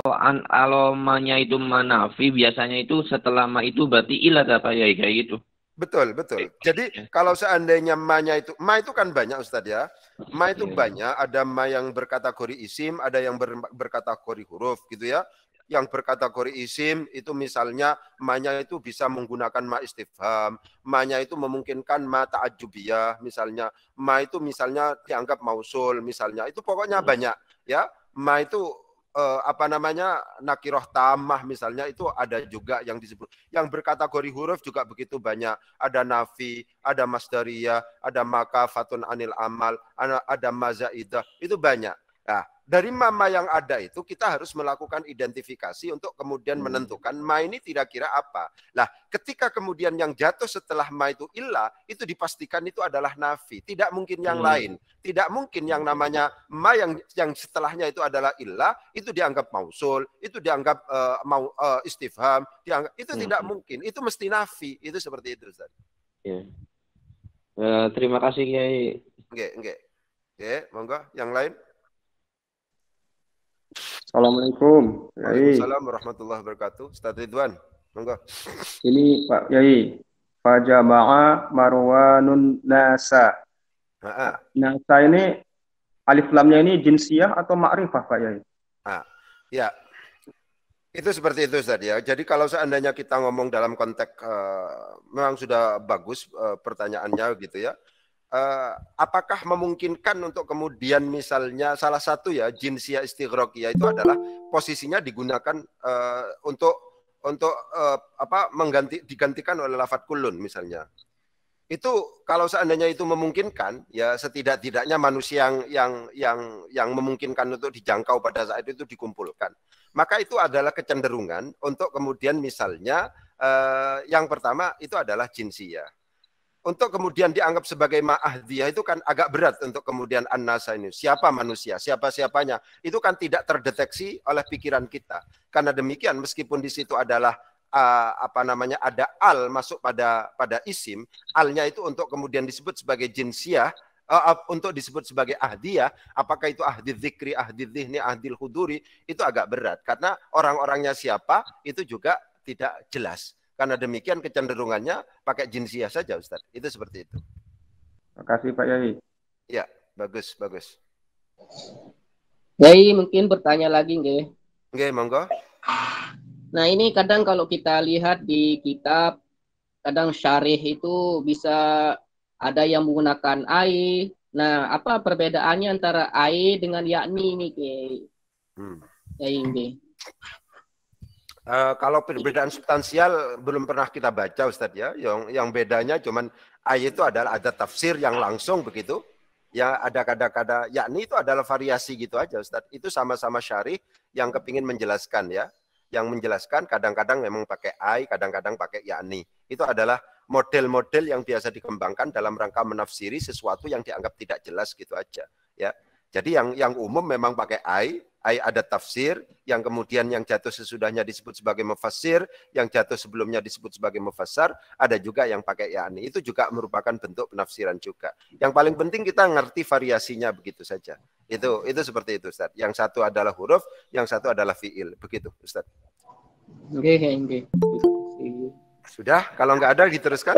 S8: ma-nya itu manafi biasanya itu setelah ma itu berarti ilah Pak Yai kayak gitu.
S1: Betul, betul. Jadi kalau seandainya ma-nya itu, ma itu kan banyak Ustadz ya. Ma itu banyak, ada ma yang berkategori isim, ada yang berkategori huruf gitu ya. Yang berkategori isim itu misalnya ma-nya itu bisa menggunakan ma istifham, ma-nya itu memungkinkan ma ta'ajubiyah misalnya, ma itu misalnya dianggap mausul misalnya. Itu pokoknya banyak ya. Ma itu nakiroh tamah misalnya itu ada juga yang disebut. Yang berkategori huruf juga begitu banyak. Ada nafi, ada masdariyah, ada makafatun anil amal, ada mazaidah. Itu banyak. Nah, dari ma yang ada itu kita harus melakukan identifikasi untuk kemudian menentukan ma ini kira-kira apa. Nah, ketika kemudian yang jatuh setelah ma itu illah, itu dipastikan itu adalah nafi. Tidak mungkin yang lain. Tidak mungkin yang namanya ma yang setelahnya itu adalah illah, itu dianggap mausul, itu dianggap istifham, itu tidak mungkin. Itu mesti nafi. Itu seperti itu, Ustaz.
S8: Ya. Terima kasih, Kiai.
S1: Oke, monggo yang lain.
S4: Assalamualaikum.
S1: Waalaikumsalam warahmatullahi wabarakatuh. Ustaz Ridwan, monggo.
S4: Ini Pak Yai. Fajama'a marwanun nasa. Nasa ini alif lamnya ini jinsiyah atau ma'rifah Pak Yai?
S1: Ya. Itu seperti itu Ustaz ya. Jadi kalau seandainya kita ngomong dalam konteks memang sudah bagus pertanyaannya gitu ya. Apakah memungkinkan untuk kemudian misalnya salah satu ya jinsiyah istighraqiyah itu adalah posisinya digunakan untuk digantikan oleh lafadz kullun misalnya. Itu kalau seandainya itu memungkinkan ya setidak-tidaknya manusia yang memungkinkan untuk dijangkau pada saat itu dikumpulkan. Maka itu adalah kecenderungan untuk kemudian misalnya yang pertama itu adalah jinsiyah. Untuk kemudian dianggap sebagai ma'ahdiyah itu kan agak berat untuk kemudian an-nasa ini. Siapa manusia, siapa-siapanya. Itu kan tidak terdeteksi oleh pikiran kita. Karena demikian meskipun di situ adalah ada al masuk pada isim, alnya itu untuk kemudian disebut sebagai jinsiyah, untuk disebut sebagai ahdiyah, apakah itu ahdi dzikri, ahdi dzihni, ahdi huduri, itu agak berat. Karena orang-orangnya siapa, itu juga tidak jelas. Karena demikian kecenderungannya pakai jinsiyah saja Ustaz. Itu seperti itu.
S4: Terima kasih Pak Yai.
S1: Ya, bagus.
S2: Yai mungkin bertanya lagi nggih.
S1: Nggih, monggo.
S2: Nah, ini kadang kalau kita lihat di kitab, kadang syarih itu bisa ada yang menggunakan ai. Nah, apa perbedaannya antara ai dengan yakni ini, Yai nggih?
S1: Kalau perbedaan substansial belum pernah kita baca Ustadz ya. Yang bedanya cuman ayat itu adalah ada tafsir yang langsung begitu. Ya ada kata-kata yakni itu adalah variasi gitu aja Ustadz. Itu sama-sama syarih yang kepingin menjelaskan ya. Yang menjelaskan kadang-kadang memang pakai ai, kadang-kadang pakai yakni. Itu adalah model-model yang biasa dikembangkan dalam rangka menafsiri sesuatu yang dianggap tidak jelas gitu aja ya. Jadi yang umum memang pakai ai ada tafsir, yang kemudian yang jatuh sesudahnya disebut sebagai mufassir, yang jatuh sebelumnya disebut sebagai mufassar, ada juga yang pakai yakni. Itu juga merupakan bentuk penafsiran juga. Yang paling penting kita ngerti variasinya begitu saja. Itu seperti itu Ustaz. Yang satu adalah huruf, yang satu adalah fiil. Begitu Ustaz.
S2: Oke.
S1: Sudah, kalau nggak ada diteruskan.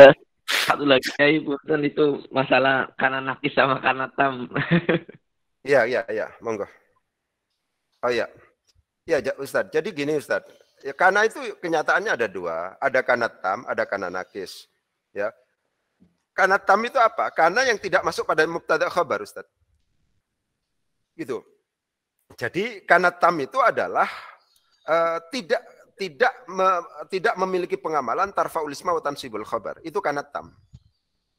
S8: Satu lagi Kiai punten itu masalah kana nakis sama kana tam.
S1: Iya, monggo. Oh iya. Ya, Ustadz. Jadi gini Ustadz. Ya, kana itu kenyataannya ada dua. Ada kana tam, ada kana nakis. Ya. Kana tam itu apa? Kana yang tidak masuk pada mubtada khabar, Ustadz. Gitu. Jadi kana tam itu adalah tidak memiliki pengamalan tarfa'ul isma wa tansibul khabar. Itu kana tam.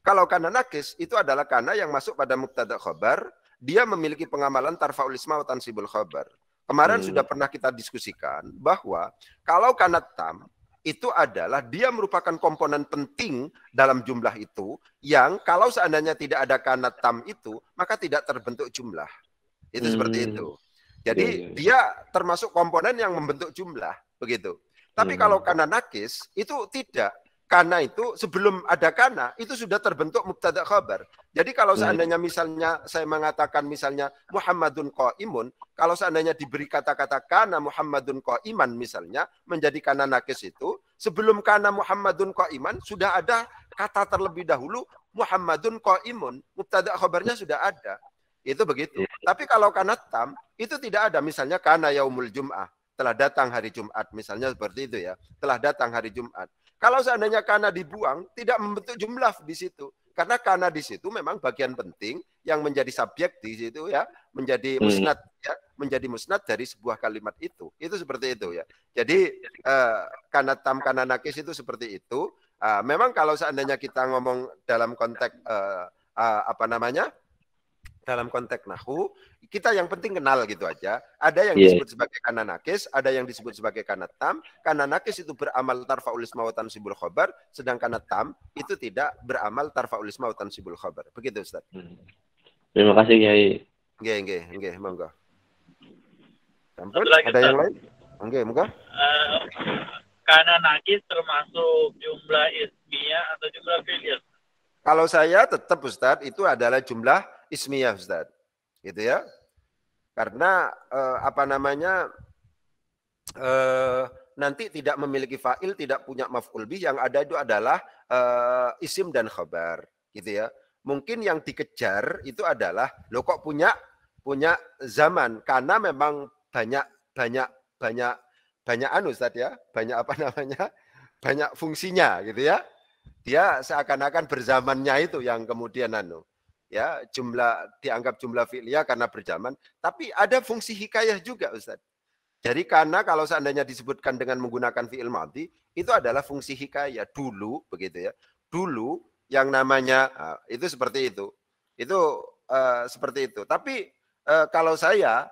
S1: Kalau kana nakis itu adalah kana yang masuk pada mubtada khabar, dia memiliki pengamalan tarfa'ul isma wa tansibul khabar. Kemarin sudah pernah kita diskusikan bahwa kalau kana tam itu adalah dia merupakan komponen penting dalam jumlah itu yang kalau seandainya tidak ada kana tam itu maka tidak terbentuk jumlah. Itu seperti itu. Jadi dia termasuk komponen yang membentuk jumlah, begitu. Tapi kalau kana nakis itu tidak. Kana itu sebelum ada kana itu sudah terbentuk mubtada khabar. Jadi kalau seandainya misalnya saya mengatakan misalnya Muhammadun qaimun, kalau seandainya diberi kata-kata kana Muhammadun qaiman misalnya menjadi kana nakis itu, sebelum kana Muhammadun qaiman sudah ada kata terlebih dahulu Muhammadun qaimun, mubtada khabarnya sudah ada. Itu begitu. Tapi kalau kana tam itu tidak ada, misalnya kana yaumul jum'ah, telah datang hari Jumat, misalnya seperti itu ya, telah datang hari Jumat. Kalau seandainya kana dibuang, tidak membentuk jumlah di situ. Karena kana di situ memang bagian penting yang menjadi subjek di situ ya, menjadi musnad ya, menjadi musnad dari sebuah kalimat itu. Itu seperti itu ya. Jadi kana tam, kana nakis itu seperti itu. Memang kalau seandainya kita ngomong dalam konteks dalam konteks nahwu, kita yang penting kenal gitu aja. Ada yang disebut sebagai kana nakis, ada yang disebut sebagai kana tam. Kana nakis itu beramal tarfa'ul isma wa tansibul khabar, sedangkan kana tam itu tidak beramal tarfa'ul isma wa tansibul khabar. Begitu Ustaz.
S8: Terima kasih Kiai.
S1: Nggih, monggo. Sampun, ada yang lain? Nggih, monggo.
S6: Kana nakis termasuk jumlah ismiyah atau jumlah fi'liyah?
S1: Kalau saya tetap Ustaz itu adalah jumlah ismiyah Ustaz. Gitu ya. Karena nanti tidak memiliki fa'il, tidak punya maf'ul bih, yang ada itu adalah isim dan khabar, gitu ya. Mungkin yang dikejar itu adalah lo kok punya zaman, karena memang banyak Ustaz ya, banyak fungsinya gitu ya. Dia seakan-akan berzamannya itu yang kemudian ya dianggap jumlah fi'liyah karena berzaman, tapi ada fungsi hikayah juga Ustaz. Jadi karena kalau seandainya disebutkan dengan menggunakan fi'il madhi itu adalah fungsi hikayah dulu begitu ya. Dulu yang namanya itu seperti itu. Itu seperti itu. Tapi kalau saya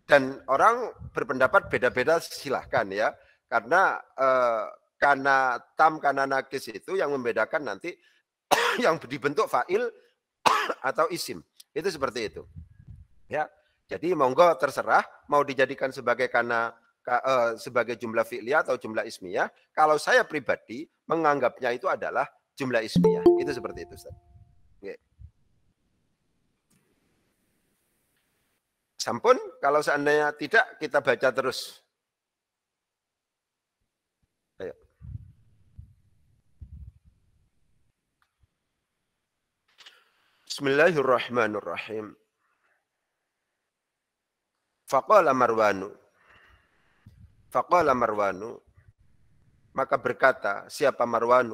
S1: dan orang berpendapat beda-beda silahkan ya. Karena kana tam, kana nakis itu yang membedakan nanti yang dibentuk fa'il atau isim. Itu seperti itu. Ya. Jadi monggo terserah mau dijadikan sebagai sebagai jumlah fi'liyah atau jumlah ismiyah. Kalau saya pribadi menganggapnya itu adalah jumlah ismiyah. Itu seperti itu, Ustaz. Oke. Sampun, kalau seandainya tidak kita baca terus. Ayo. Bismillahirrahmanirrahim. Faqala Marwanu, maka berkata siapa Marwan.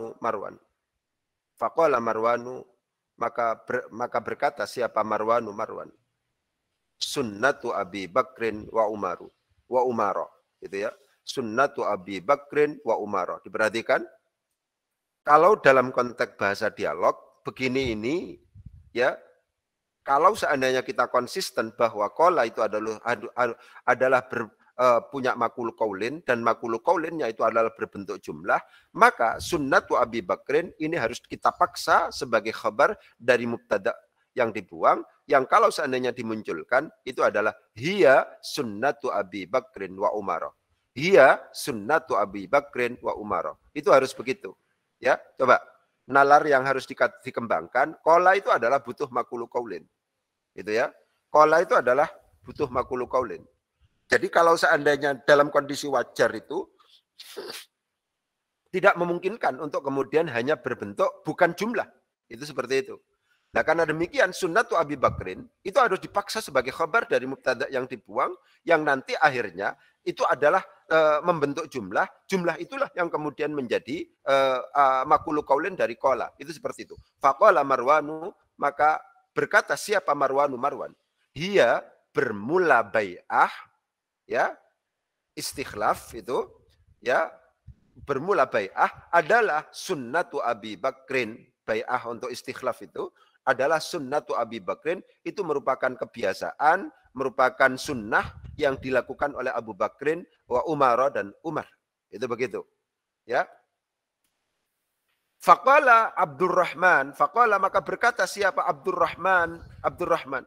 S1: Faqala Marwanu, maka berkata siapa Marwan. Sunnatu Abi Bakrin wa Umara, gitu ya. Sunnatu Abi Bakrin wa Umara. Diperhatikan, kalau dalam konteks bahasa dialog begini ini ya. Kalau seandainya kita konsisten bahwa qala itu adalah punya makul qaulin dan makul qaulinnya itu adalah berbentuk jumlah, maka sunnatu Abi Bakrin ini harus kita paksa sebagai khabar dari mubtada yang dibuang, yang kalau seandainya dimunculkan itu adalah hiya sunnatu Abi Bakrin wa Umar. Hiya sunnatu Abi Bakrin wa Umar. Itu harus begitu. Ya, coba nalar yang harus dikembangkan, qala itu adalah butuh makul qaulin. Gitu ya. Qala itu adalah butuh makulu qaulin. Jadi kalau seandainya dalam kondisi wajar itu tidak memungkinkan untuk kemudian hanya berbentuk bukan jumlah. Itu seperti itu. Nah, karena demikian sunnatu Abi Bakrin itu harus dipaksa sebagai khabar dari mubtada yang dibuang, yang nanti akhirnya itu adalah membentuk jumlah. Jumlah itulah yang kemudian menjadi makulu qaulin dari qala. Itu seperti itu. Faqala Marwanu, maka berkata siapa Marwanu Marwan? Dia bermula bai'ah, ya, istikhlaf itu, ya, bermula bai'ah adalah sunnatu Abi Bakrin. Bai'ah untuk istikhlaf itu adalah sunnatu Abi Bakrin, itu merupakan kebiasaan, merupakan sunnah yang dilakukan oleh Abu Bakrin wa Umar dan Umar. Itu begitu. Ya. Faqala Abdurrahman, faqala maka berkata siapa Abdurrahman, Abdurrahman.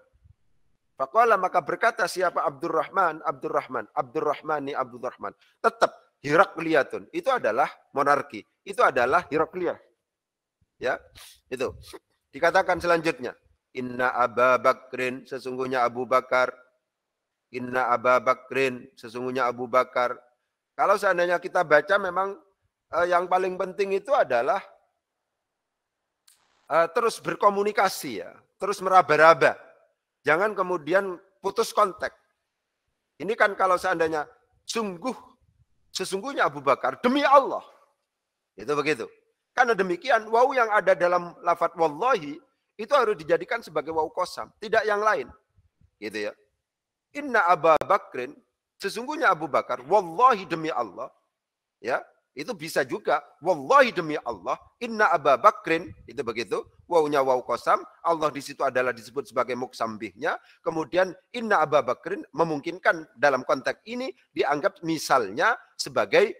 S1: Faqala maka berkata siapa Abdurrahman, Abdurrahman, Abdurrahmani Abdurrahman. Tetap Hirakliyatun, itu adalah monarki, itu adalah Hirakliyah. Ya, itu. Dikatakan selanjutnya, Inna Aba Bakrin, sesungguhnya Abu Bakar. Inna Aba Bakrin, sesungguhnya Abu Bakar. Kalau seandainya kita baca memang yang paling penting itu adalah terus berkomunikasi ya, terus meraba-raba. Jangan kemudian putus kontak. Ini kan kalau seandainya sesungguhnya Abu Bakar, demi Allah. Itu begitu. Karena demikian, waw yang ada dalam lafadz wallahi itu harus dijadikan sebagai waw qasam, tidak yang lain. Gitu ya. Inna Aba Bakrin, sesungguhnya Abu Bakar, wallahi demi Allah. Ya, itu bisa juga wallahi demi Allah, inna Aba Bakrin, itu begitu. Wawnya waw qasam, Allah di situ adalah disebut sebagai muqsam bihnya. Kemudian inna Aba Bakrin memungkinkan dalam konteks ini dianggap misalnya sebagai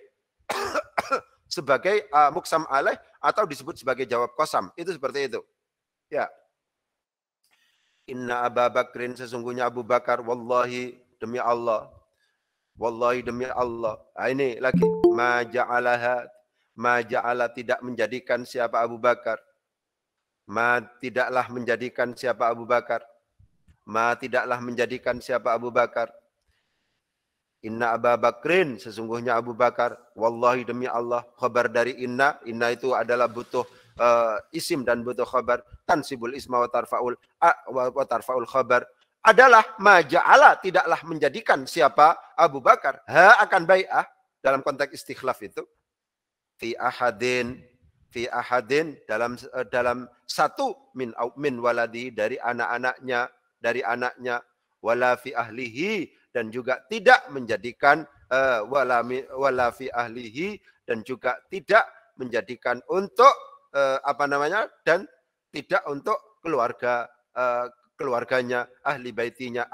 S1: sebagai muqsam alaih atau disebut sebagai jawab qasam. Itu seperti itu. Ya. Inna Aba Bakrin, sesungguhnya Abu Bakar, wallahi demi Allah. Wallahi demi Allah. Ini lagi ma ja'ala tidak menjadikan siapa Abu Bakar. Ma tidaklah menjadikan siapa Abu Bakar. Ma tidaklah menjadikan siapa Abu Bakar. Inna Aba Bakrin, sesungguhnya Abu Bakar, wallahi demi Allah, khabar dari inna itu adalah butuh isim dan butuh khabar, tansibul isma wa tarfa'ul khabar, adalah maja'ala, tidaklah menjadikan siapa Abu Bakar, akan bai'ah, dalam konteks istikhlaf itu, fi ahadin, dalam satu min waladi, dari anaknya, wala fi ahlihi, dan juga tidak menjadikan wala fi ahlihi, dan juga tidak menjadikan untuk dan tidak untuk keluarganya, ahli baitnya,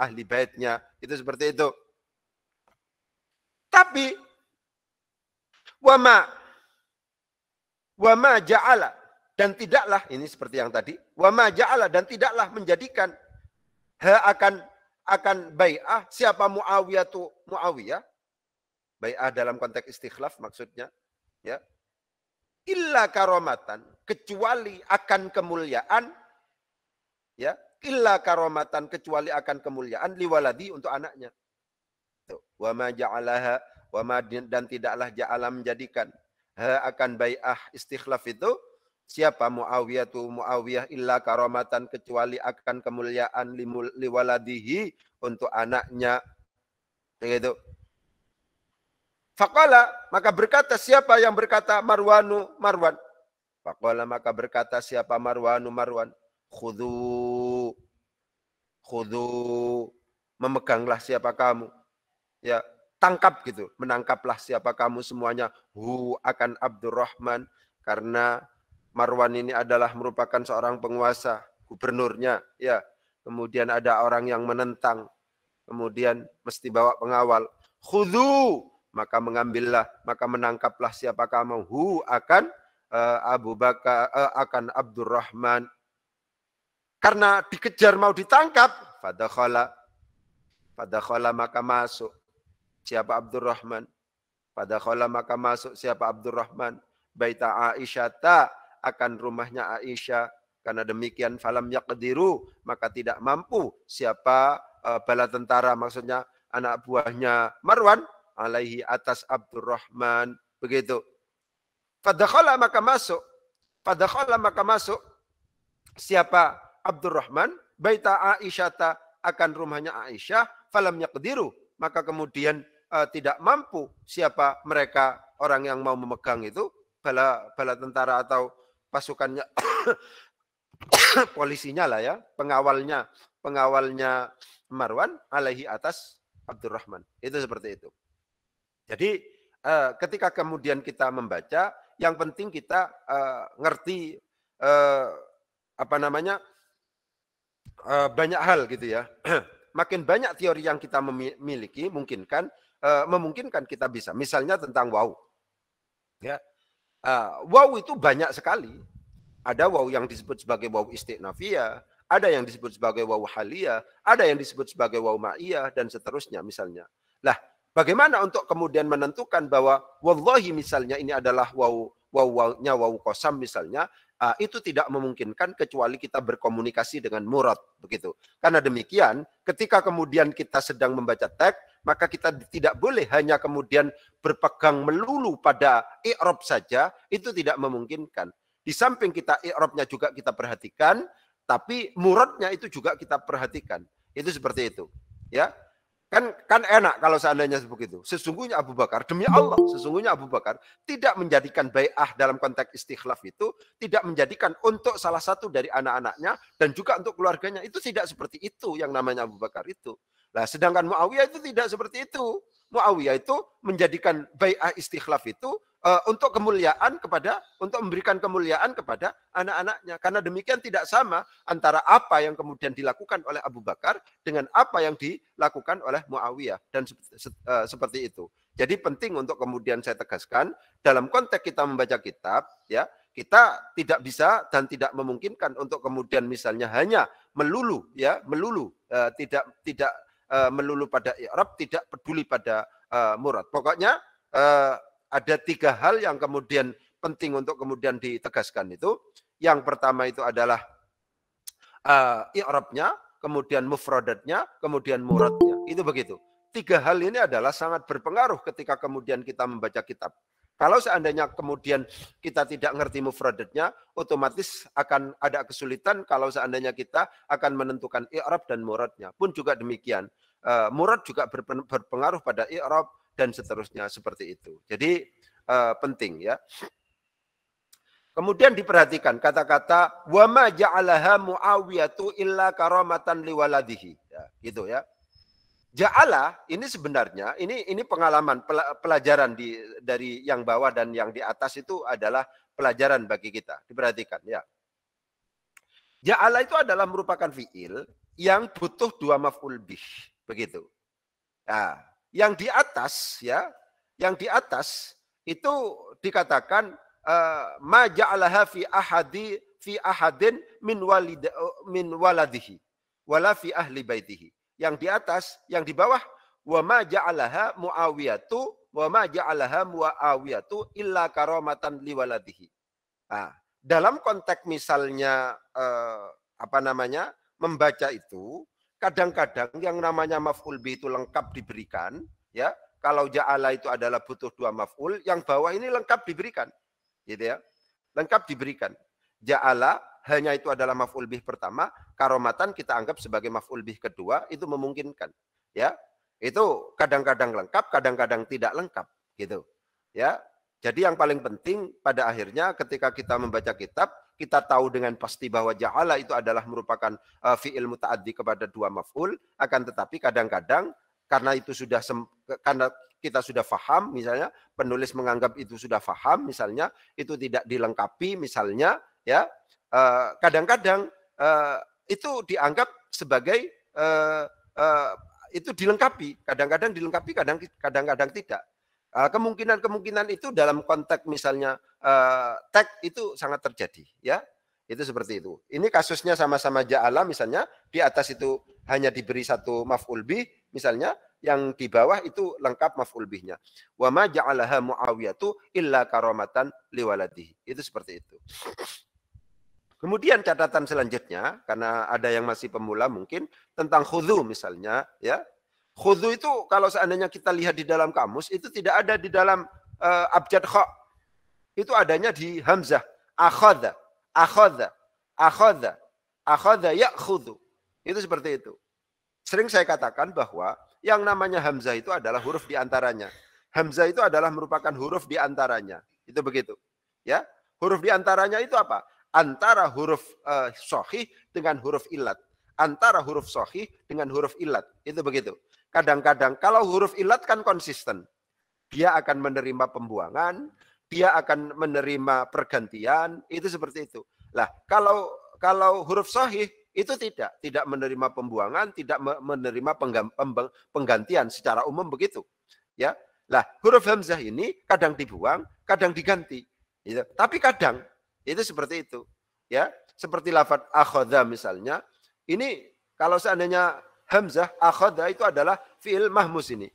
S1: itu seperti itu. Tapi wama ja'ala, dan tidaklah, ini seperti yang tadi, wama ja'ala, dan tidaklah menjadikan akan bai'ah siapa Muawiyah, bai'ah dalam konteks istikhlaf maksudnya, ya, illa karomatan, kecuali akan kemuliaan, ya, illa karomatan, kecuali akan kemuliaan, liwaladi, untuk anaknya. Wa ma ja'alaha, dan tidaklah ja'ala menjadikan akan bai'ah istikhlaf itu siapa Muawiyah illa karomatan, kecuali akan kemuliaan, liwaladihi, untuk anaknya. Begitu. Faqala, maka berkata siapa yang berkata Marwan. Faqala, maka berkata siapa Marwan. Khudhu, memeganglah siapa kamu. Ya, tangkap gitu, menangkaplah siapa kamu semuanya. Akan Abdurrahman, karena Marwan ini adalah merupakan seorang penguasa, gubernurnya, ya. Kemudian ada orang yang menentang, kemudian mesti bawa pengawal. Khudhu, maka mengambillah, maka menangkaplah siapa kamu. Akan Abu Bakar, akan Abdurrahman. Karena dikejar mau ditangkap, fadakhala, maka masuk siapa Abdurrahman. Fadakhala, maka masuk siapa Abdurrahman. Baita Aisyata, akan rumahnya Aisyah. Karena demikian falam yaqdiru, maka tidak mampu siapa bala tentara, maksudnya anak buahnya Marwan, alaihi, atas Abdurrahman. Begitu. Fadakhala maka masuk. Fadakhala maka masuk. Siapa? Abdurrahman. Baita Aisyata, akan rumahnya Aisyah. Falam yaqdiru. Maka kemudian tidak mampu siapa mereka orang yang mau memegang itu. Bala tentara atau pasukannya. Polisinya lah ya. Pengawalnya Marwan alaihi atas Abdurrahman. Itu seperti itu. Jadi ketika kemudian kita membaca, yang penting kita ngerti banyak hal gitu ya. Makin banyak teori yang kita memiliki, memungkinkan kita bisa. Misalnya tentang waw. Ya. Waw itu banyak sekali. Ada waw yang disebut sebagai waw istiqnafiyah, ada yang disebut sebagai waw haliyah, ada yang disebut sebagai waw ma'iyah, dan seterusnya misalnya. Lah, bagaimana untuk kemudian menentukan bahwa wallahi misalnya ini adalah wawnya waw qasam misalnya, itu tidak memungkinkan kecuali kita berkomunikasi dengan murad begitu. Karena demikian, ketika kemudian kita sedang membaca teks, maka kita tidak boleh hanya kemudian berpegang melulu pada i'rab saja, itu tidak memungkinkan. Di samping kita i'rabnya juga kita perhatikan, tapi muradnya itu juga kita perhatikan. Itu seperti itu, ya. Kan enak kalau seandainya begitu. Sesungguhnya Abu Bakar, demi Allah, sesungguhnya Abu Bakar tidak menjadikan bai'ah dalam konteks istikhlaf itu, tidak menjadikan untuk salah satu dari anak-anaknya dan juga untuk keluarganya. Itu tidak seperti itu yang namanya Abu Bakar itu. Nah, sedangkan Muawiyah itu tidak seperti itu. Muawiyah itu menjadikan bai'ah istikhlaf itu untuk memberikan kemuliaan kepada anak-anaknya. Karena demikian tidak sama antara apa yang kemudian dilakukan oleh Abu Bakar dengan apa yang dilakukan oleh Muawiyah, dan seperti itu. Jadi penting untuk kemudian saya tegaskan dalam konteks kita membaca kitab, ya, kita tidak bisa dan tidak memungkinkan untuk kemudian misalnya hanya melulu tidak melulu pada i'rab, tidak peduli pada murad. Pokoknya ada 3 hal yang kemudian penting untuk kemudian ditegaskan itu. Yang pertama itu adalah i'rabnya, kemudian mufradatnya, kemudian muradnya. Itu begitu. 3 hal ini adalah sangat berpengaruh ketika kemudian kita membaca kitab. Kalau seandainya kemudian kita tidak ngerti mufradatnya, otomatis akan ada kesulitan kalau seandainya kita akan menentukan i'rab dan muradnya. Pun juga demikian. Murad juga berpengaruh pada i'rab dan seterusnya seperti itu. Jadi penting ya. Kemudian diperhatikan kata-kata wa ma ja'alaha Muawiyatu illa karamatan liwaladihi. Ya, gitu ya. Ja'ala ini sebenarnya ini pengalaman pelajaran dari yang bawah dan yang di atas itu adalah pelajaran bagi kita. Diperhatikan ya. Ja'ala itu adalah merupakan fiil yang butuh 2 maf'ul bih, begitu. Nah, yang di atas ya, yang di atas itu dikatakan ma ja'alaha fi ahadin min waladihi wala fi ahli baitihi. Yang di atas, yang di bawah wa ma ja'alaha Muawiyatu illa karamatan liwaladihi. Nah, dalam konteks misalnya membaca itu, kadang-kadang yang namanya maf'ul bih itu lengkap diberikan, ya. Kalau ja'ala itu adalah butuh 2 maf'ul, yang bawah ini lengkap diberikan. Gitu ya. Lengkap diberikan. Ja'ala hanya itu adalah maf'ul bih pertama, karomatan kita anggap sebagai maf'ul bih kedua, itu memungkinkan, ya. Itu kadang-kadang lengkap, kadang-kadang tidak lengkap, gitu. Ya. Jadi yang paling penting pada akhirnya ketika kita membaca kitab, kita tahu dengan pasti bahwa ja'ala itu adalah merupakan fi'il muta'addi kepada 2 maf'ul, akan tetapi kadang-kadang karena kita sudah faham, misalnya penulis menganggap itu sudah faham, misalnya itu tidak dilengkapi, misalnya ya, kadang-kadang itu dianggap sebagai itu dilengkapi, kadang-kadang dilengkapi, kadang-kadang tidak. Kemungkinan-kemungkinan itu dalam konteks misalnya teks itu sangat terjadi, ya. Itu seperti itu. Ini kasusnya sama-sama ja'ala, misalnya di atas itu hanya diberi 1 maf'ul bih, misalnya yang di bawah itu lengkap maf'ul bihnya. Wa ma ja'alaha Muawiyatu illa karamatan liwaladihi. Itu seperti itu. Kemudian catatan selanjutnya, karena ada yang masih pemula mungkin, tentang khudhu misalnya, ya. Khudhu itu kalau seandainya kita lihat di dalam kamus, itu tidak ada di dalam abjad kha. itu adanya di hamzah. Akhadha, akhadha, akhadha, akhadha ya'khudhu. Itu seperti itu. Sering saya katakan bahwa yang namanya hamzah itu adalah huruf di antaranya. Hamzah itu adalah merupakan huruf di antaranya. Itu begitu. Ya, huruf di antaranya itu apa? Antara huruf sahih dengan huruf illat. Antara huruf sahih dengan huruf illat. Itu begitu. Kadang-kadang kalau huruf illat kan konsisten. Dia akan menerima pembuangan, dia akan menerima pergantian, itu seperti itu. Lah, kalau huruf sahih itu tidak menerima pembuangan, tidak menerima penggantian secara umum begitu. Ya. Lah, huruf hamzah ini kadang dibuang, kadang diganti. Gitu. Tapi kadang itu seperti itu. Ya, seperti lafaz akhadha misalnya. Ini kalau seandainya hamzah akhadha itu adalah fi'il mahmus ini.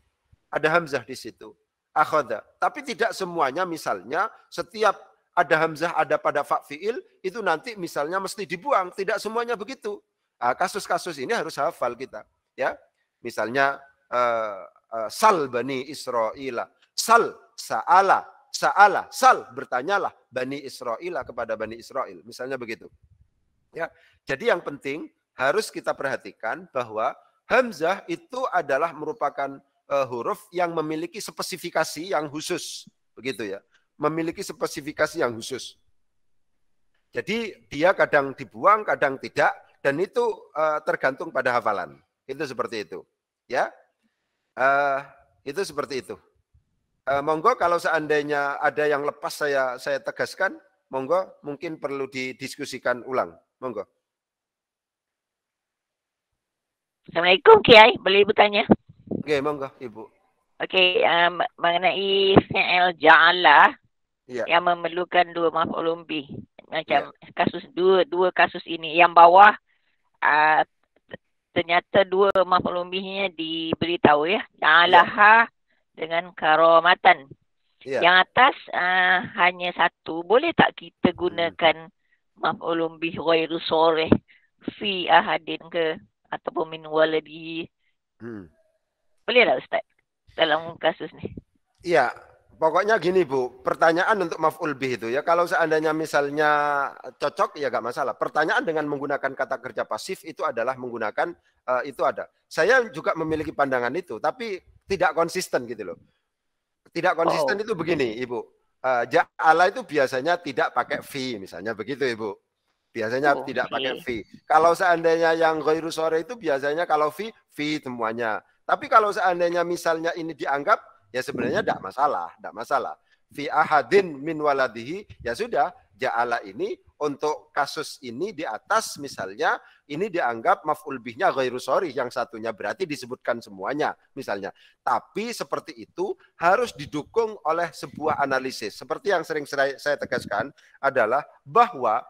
S1: Ada hamzah di situ. Akhadha. Tapi tidak semuanya misalnya setiap ada hamzah ada pada fa fi'il itu nanti misalnya mesti dibuang. Tidak semuanya begitu. Kasus-kasus ini harus hafal kita. Ya, misalnya sal bani Israila. Sal, sa'ala, sa'ala, sal, bertanyalah bani Israila kepada bani Israel. Misalnya begitu. Ya, jadi yang penting harus kita perhatikan bahwa hamzah itu adalah merupakan huruf yang memiliki spesifikasi yang khusus. Begitu ya. Memiliki spesifikasi yang khusus. Jadi dia kadang dibuang, kadang tidak. Dan itu tergantung pada hafalan. Itu seperti itu. Ya. Itu seperti itu. Monggo kalau seandainya ada yang lepas saya tegaskan, monggo mungkin perlu didiskusikan ulang. Monggo.
S3: Assalamualaikum Kiai, boleh bertanya?
S1: Oke, monggo Ibu.
S3: Okey, mengenai fi'il ja'ala
S1: Ya.
S3: yang memerlukan dua maf'ulun bih. Macam kasus dua kasus ini. Yang bawah ternyata dua maf'ulun bihnya diberitahu ya. Ja'alaha dengan karamatan.
S1: Ya.
S3: Yang atas hanya satu. Boleh tak kita gunakan maf'ulun bih ghairu sharih fi ahadin ke ataupun min waladi? Boleh tak Ustaz dalam kasus ni?
S1: Iya, pokoknya gini Bu, pertanyaan untuk maf'ul bih itu ya, kalau seandainya misalnya cocok ya gak masalah. Pertanyaan dengan menggunakan kata kerja pasif itu adalah menggunakan itu ada. Saya juga memiliki pandangan itu, tapi tidak konsisten gitu loh. Tidak konsisten itu begini Ibu. Ja'ala itu biasanya tidak pakai fi misalnya begitu Ibu. Biasanya tidak pakai fi. Kalau seandainya yang ghairu sharih itu biasanya kalau fi semuanya. Tapi kalau seandainya misalnya ini dianggap, ya sebenarnya tidak masalah, tidak masalah. Fi ahadin min waladihi, ya sudah, ja'ala ini untuk kasus ini di atas misalnya, ini dianggap maf'ul bihnya ghairu sharih, yang satunya berarti disebutkan semuanya misalnya. Tapi seperti itu harus didukung oleh sebuah analisis. Seperti yang sering saya tegaskan adalah bahwa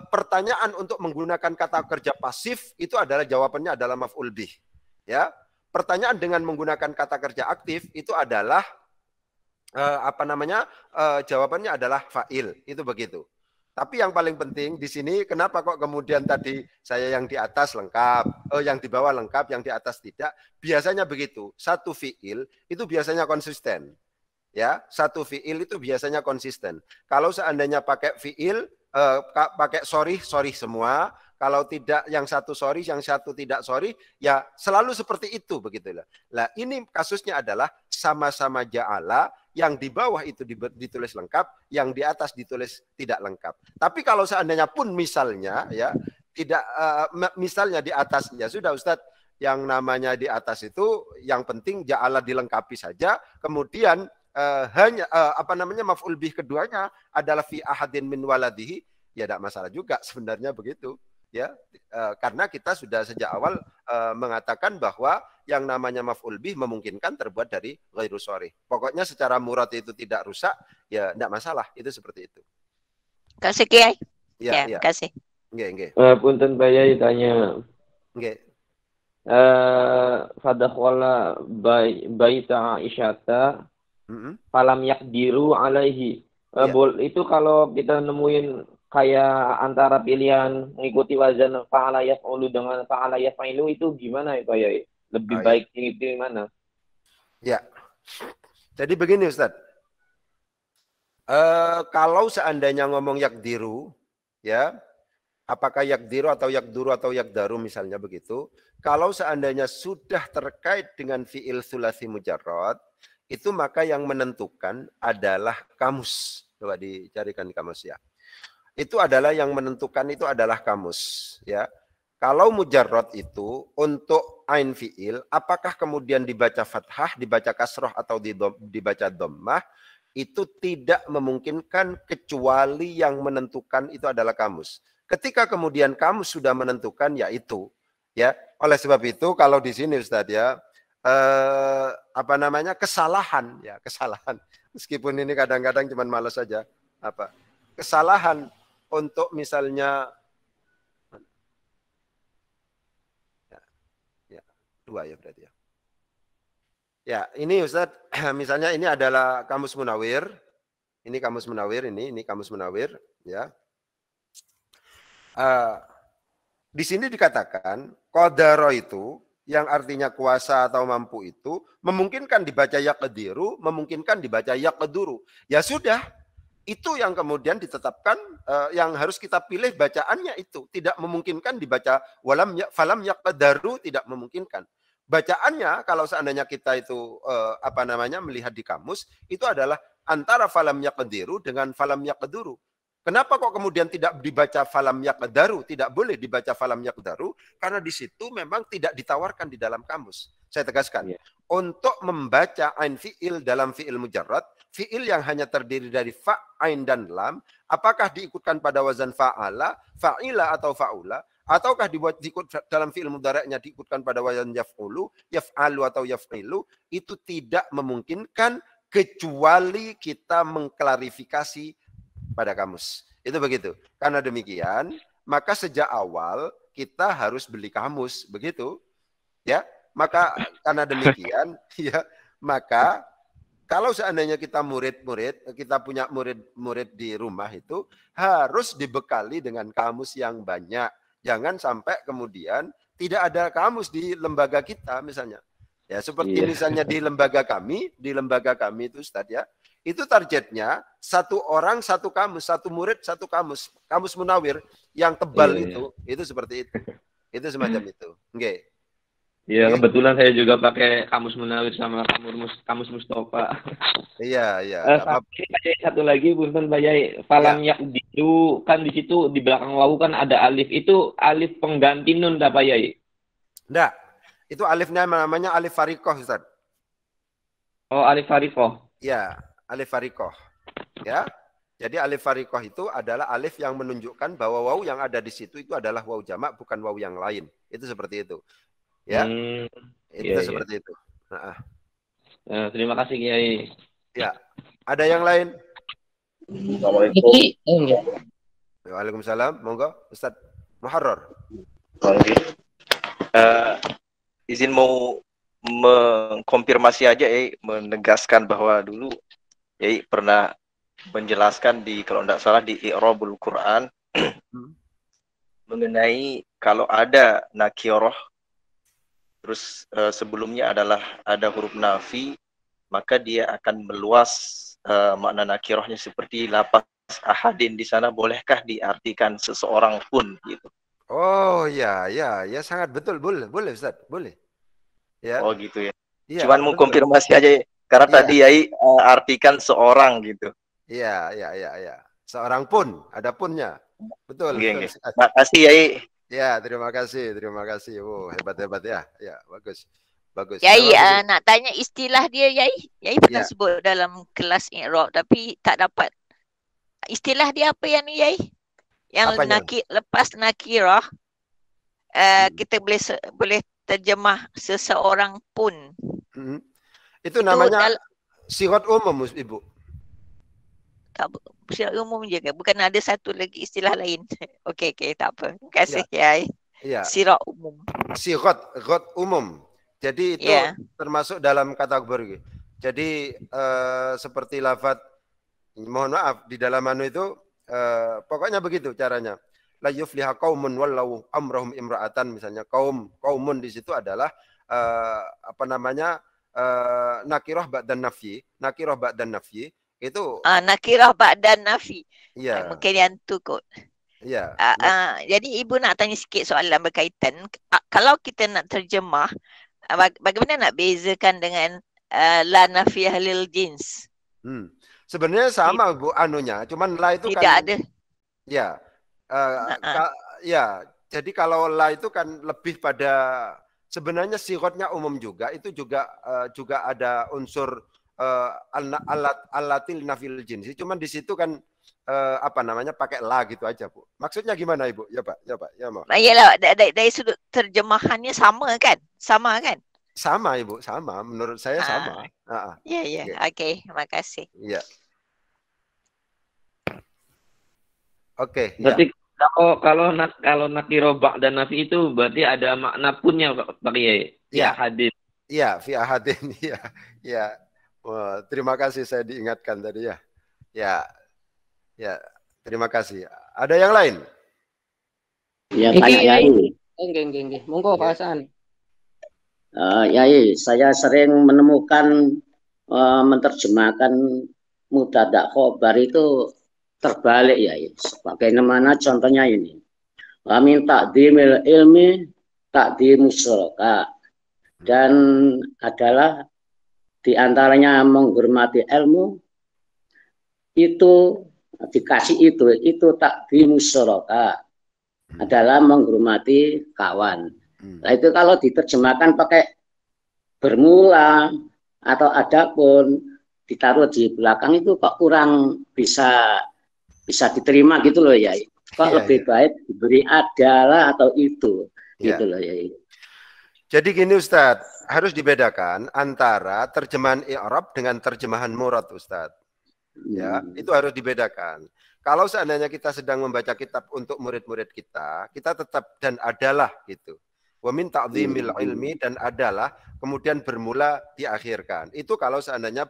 S1: pertanyaan untuk menggunakan kata kerja pasif itu adalah jawabannya adalah maf'ul bih. Ya. Pertanyaan dengan menggunakan kata kerja aktif itu adalah jawabannya adalah fa'il. Itu begitu. Tapi yang paling penting di sini kenapa kok kemudian tadi saya yang di atas lengkap, yang di bawah lengkap, yang di atas tidak? Biasanya begitu. Satu fi'il itu biasanya konsisten. Ya, satu fi'il itu biasanya konsisten. Kalau seandainya pakai fi'il pakai sorry semua. Kalau tidak yang satu sorry, yang satu tidak sorry, ya selalu seperti itu begitulah. Lah ini kasusnya adalah sama-sama ja'ala, yang di bawah itu ditulis lengkap, yang di atas ditulis tidak lengkap. Tapi kalau seandainya pun misalnya ya tidak misalnya di atas ya sudah Ustadz, yang namanya di atas itu yang penting ja'ala dilengkapi saja, kemudian hanya maf'ul bih keduanya adalah fi ahadin min waladihi, ya tidak masalah juga sebenarnya begitu. Ya, karena kita sudah sejak awal mengatakan bahwa yang namanya maf'ul bih memungkinkan terbuat dari ghairu sharih. Pokoknya secara murad itu tidak rusak, ya tidak masalah. Itu seperti itu.
S3: Kasih Kiai.
S1: Ya.
S3: Kasih.
S1: Nggih.
S8: Punten Bayai tanya.
S1: Nggih.
S8: Fadakhala baita Aisyata falam yakdiru alaihi. Itu kalau kita nemuin kayak antara pilihan mengikuti wazan fa'ala yaf'ulu dengan fa'ala yaf'ilu itu gimana ya Pak Yai? Lebih baik pilih mana?
S1: Ya. Jadi begini Ustaz. Kalau seandainya ngomong yakdiru, ya, apakah yakdiru atau yakduru atau yakdaru misalnya begitu. Kalau seandainya sudah terkait dengan fi'il sulasi mujarrad, itu maka yang menentukan adalah kamus. Coba dicarikan kamus ya. Itu adalah yang menentukan itu adalah kamus, ya. Kalau mujarrad itu untuk ain fi'il, apakah kemudian dibaca fathah, dibaca kasroh atau dibaca dhammah, itu tidak memungkinkan kecuali yang menentukan itu adalah kamus. Ketika kemudian kamus sudah menentukan, ya itu, ya. Oleh sebab itu kalau di sini Ustadz ya, apa namanya, kesalahan, ya, kesalahan. Meskipun ini kadang-kadang cuma malas saja, apa kesalahan untuk misalnya dua ya berarti ya. Ya, ini Ustaz, misalnya ini adalah Kamus Munawir. Ini Kamus Munawir, ini Kamus Munawir, ya. Di sini dikatakan qadara itu yang artinya kuasa atau mampu itu memungkinkan dibaca yaqdiru, memungkinkan dibaca yaqduru. Ya sudah, itu yang kemudian ditetapkan, yang harus kita pilih bacaannya itu. Tidak memungkinkan dibaca falam yaqdaru, tidak memungkinkan. Bacaannya kalau seandainya kita itu apa namanya melihat di kamus itu adalah antara falam yaqdiru dengan falam yaqduru. Kenapa kok kemudian tidak dibaca falam yaqdaru, tidak boleh dibaca falam yaqdaru? Karena di situ memang tidak ditawarkan di dalam kamus. Saya tegaskan, untuk membaca ain fi'il dalam fi'il mujarrad, fi'il yang hanya terdiri dari fa, ain dan lam, apakah diikutkan pada wazan fa'ala, fa'ila atau fa'ula, ataukah diikut dalam fi'il mudhari'nya diikutkan pada wazan yaf'ulu, yaf'alu atau yaf'ilu, itu tidak memungkinkan kecuali kita mengklarifikasi pada kamus. Itu begitu. Karena demikian, maka sejak awal kita harus beli kamus, begitu. Ya, maka karena demikian, ya, maka kalau seandainya kita murid-murid, kita punya murid-murid di rumah itu harus dibekali dengan kamus yang banyak. Jangan sampai kemudian tidak ada kamus di lembaga kita misalnya. Ya, seperti misalnya di lembaga kami itu Ustaz ya. Itu targetnya satu orang satu kamus, satu murid satu kamus. Kamus Munawir yang tebal itu seperti itu. Itu semacam itu. Nggih.
S8: Iya, kebetulan saya juga pakai kamus Munawir sama kamus Mustafa.
S1: Iya.
S8: Satu lagi, punten Pak Yai, falam yakdiru, kan di situ di belakang wawu kan ada alif. Itu alif pengganti nun Pak Yai?
S1: Enggak. Itu alifnya namanya alif farikoh, Ustaz.
S8: Oh, alif farikoh.
S1: Ya, alif farikoh. Ya. Jadi alif farikoh itu adalah alif yang menunjukkan bahwa wawu yang ada di situ itu adalah wawu jamak, bukan wawu yang lain. Itu seperti itu. Ya, itu seperti itu.
S8: Terima kasih Kiai.
S1: Ya, ada yang lain?
S9: Assalamualaikum.
S1: Waalaikumsalam. Monggo, Ustaz Muharrar.
S9: Izin mau mengkonfirmasi aja, menegaskan bahwa dulu pernah menjelaskan kalau tidak salah di I'rabul Quran mengenai kalau ada nakirah terus sebelumnya ada huruf nafi, maka dia akan meluas makna nakirahnya seperti lapas ahadin di sana, bolehkah diartikan seseorang pun gitu?
S1: Oh ya, sangat betul, boleh Ustaz, boleh. Ya.
S9: Oh gitu ya. Cuman mau konfirmasi aja karena tadi artikan seorang gitu.
S1: Iya. Seorang pun, ada punnya. Betul.
S9: Makasih Yai.
S1: Ya, terima kasih. Oh, hebat ya. Ya, bagus.
S3: Yai, nak tanya istilah dia, Yai. Yai pernah sebut dalam kelas i'rab tapi tak dapat. Istilah dia apa yang ni, Yai? Yang lepas nakirah, kita boleh terjemah seseorang pun.
S1: Itu namanya syirat umum, Ibu.
S3: Syirat umum je ke? Bukan ada satu lagi istilah lain. Okey, tak apa. Terima kasih, Yai. Syirat umum.
S1: Syirat umum. Jadi itu termasuk dalam kategori. Jadi seperti lafaz, mohon maaf, di dalam itu pokoknya begitu caranya. La yufliha qaumun wallau amrahum imra'atan, misalnya kaumun di situ adalah nakirah ba'dan nafyi. Itu
S3: nakirah ba'dan nafi.
S1: Iya.
S3: Mungkin yang tu kot.
S1: Iya.
S3: Jadi ibu nak tanya sikit soalan berkaitan. Kalau kita nak terjemah, bagaimana nak bezakan dengan la nafiyah lil jins?
S1: Sebenarnya sama Bu anunya, cuman la itu
S3: tidak
S1: kan
S3: ada.
S1: Ya. Ya, jadi kalau la itu kan lebih pada sebenarnya sirotnya umum juga, itu juga ada unsur alatil nafil jinsi, cuman di situ kan apa namanya pakai la gitu aja Bu. Maksudnya gimana Ibu? Ya Pak, ya Pak, ya mau.
S3: Iyalah dari sudut terjemahannya sama kan? Sama kan?
S1: Sama Ibu, sama. Menurut saya sama.
S3: Ya. Oke, terima kasih.
S1: Iya. Oke.
S8: Berarti kalau nakiro dan nafi itu berarti ada makna punya Pak Kiai.
S1: Iya.
S8: Hadin.
S1: Iya, fi ahadin. Iya. Iya. Terima kasih saya diingatkan tadi ya. Ya, terima kasih. Ada yang lain?
S7: Ya, tanya Yai.
S2: Enggak. Monggo Pak Hasan.
S7: Yai, saya sering menemukan menerjemahkan mubtada khobar itu terbalik Yai. Bagaimana contohnya ini? Wa min taqdimil ilmi taqdimus syuraka. Dan adalah diantaranya menghormati ilmu itu dikasih itu taqdimus syuraka adalah menghormati kawan. Nah itu kalau diterjemahkan pakai bermula atau adapun ditaruh di belakang itu kok kurang bisa diterima gitu loh ya. Kok lebih baik diberi adalah atau itu gitu loh ya.
S1: Jadi gini Ustadz, harus dibedakan antara terjemahan i'rab dengan terjemahan murad Ustadz. Ya, itu harus dibedakan. Kalau seandainya kita sedang membaca kitab untuk murid-murid kita tetap dan adalah gitu. Wa min ta'zimil ilmi dan adalah kemudian bermula diakhirkan. Itu kalau seandainya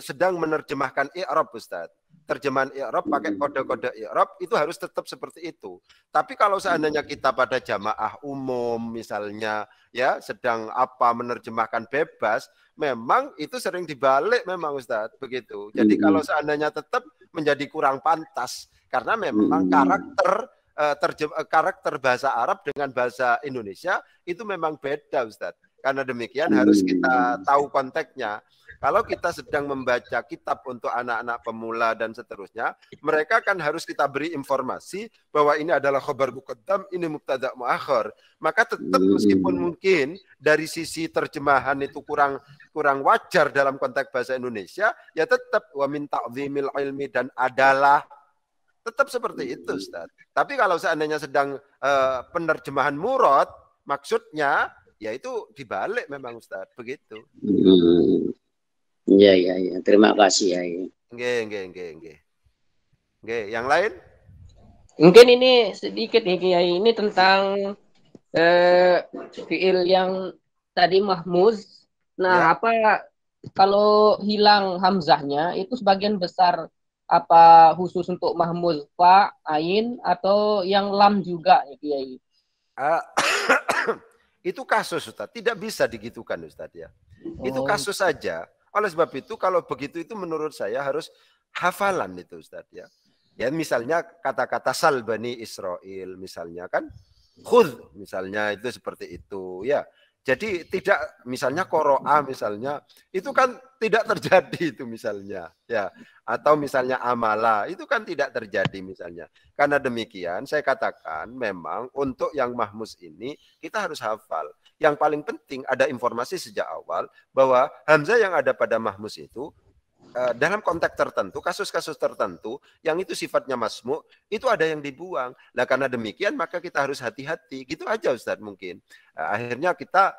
S1: sedang menerjemahkan i'rab Ustaz. Terjemahan i'rab pakai kode-kode i'rab itu harus tetap seperti itu. Tapi kalau seandainya kita pada jamaah umum misalnya ya sedang menerjemahkan bebas, memang itu sering dibalik memang Ustaz begitu. Jadi kalau seandainya tetap menjadi kurang pantas karena memang karakter bahasa Arab dengan bahasa Indonesia itu memang beda Ustaz. Karena demikian harus kita tahu konteksnya. Kalau kita sedang membaca kitab untuk anak-anak pemula dan seterusnya, mereka kan harus kita beri informasi bahwa ini adalah khabar muqaddam, ini mubtada muakhir. Maka tetap meskipun mungkin dari sisi terjemahan itu kurang wajar dalam konteks bahasa Indonesia, ya tetap wa min ta'zimil ilmi dan adalah tetap seperti itu Ustaz. Tapi kalau seandainya sedang penerjemahan murad, maksudnya ya itu dibalik memang Ustaz, begitu.
S7: Iya. Terima kasih ya.
S1: Nggih. Yang lain?
S2: Mungkin ini sedikit nih Kiai, ini tentang fiil yang tadi mahmuz. Nah, apa kalau hilang hamzahnya itu sebagian besar apa khusus untuk mahmuz fa, ain atau yang lam juga ya Kiai?
S1: Itu kasus Ustaz, tidak bisa digitukan Ustaz ya. Itu kasus saja. Oleh sebab itu kalau begitu itu menurut saya harus hafalan itu Ustaz ya. Ya misalnya kata-kata sal bani Israel misalnya kan khudh misalnya itu seperti itu ya. Jadi tidak misalnya qoro'a misalnya itu kan tidak terjadi itu misalnya ya, atau misalnya amala itu kan tidak terjadi misalnya. Karena demikian saya katakan memang untuk yang mahmuz ini kita harus hafal. Yang paling penting ada informasi sejak awal bahwa hamzah yang ada pada mahmuz itu dalam konteks tertentu, kasus-kasus tertentu yang itu sifatnya masmu, itu ada yang dibuang. Nah karena demikian maka kita harus hati-hati. Gitu aja Ustaz mungkin. Akhirnya kita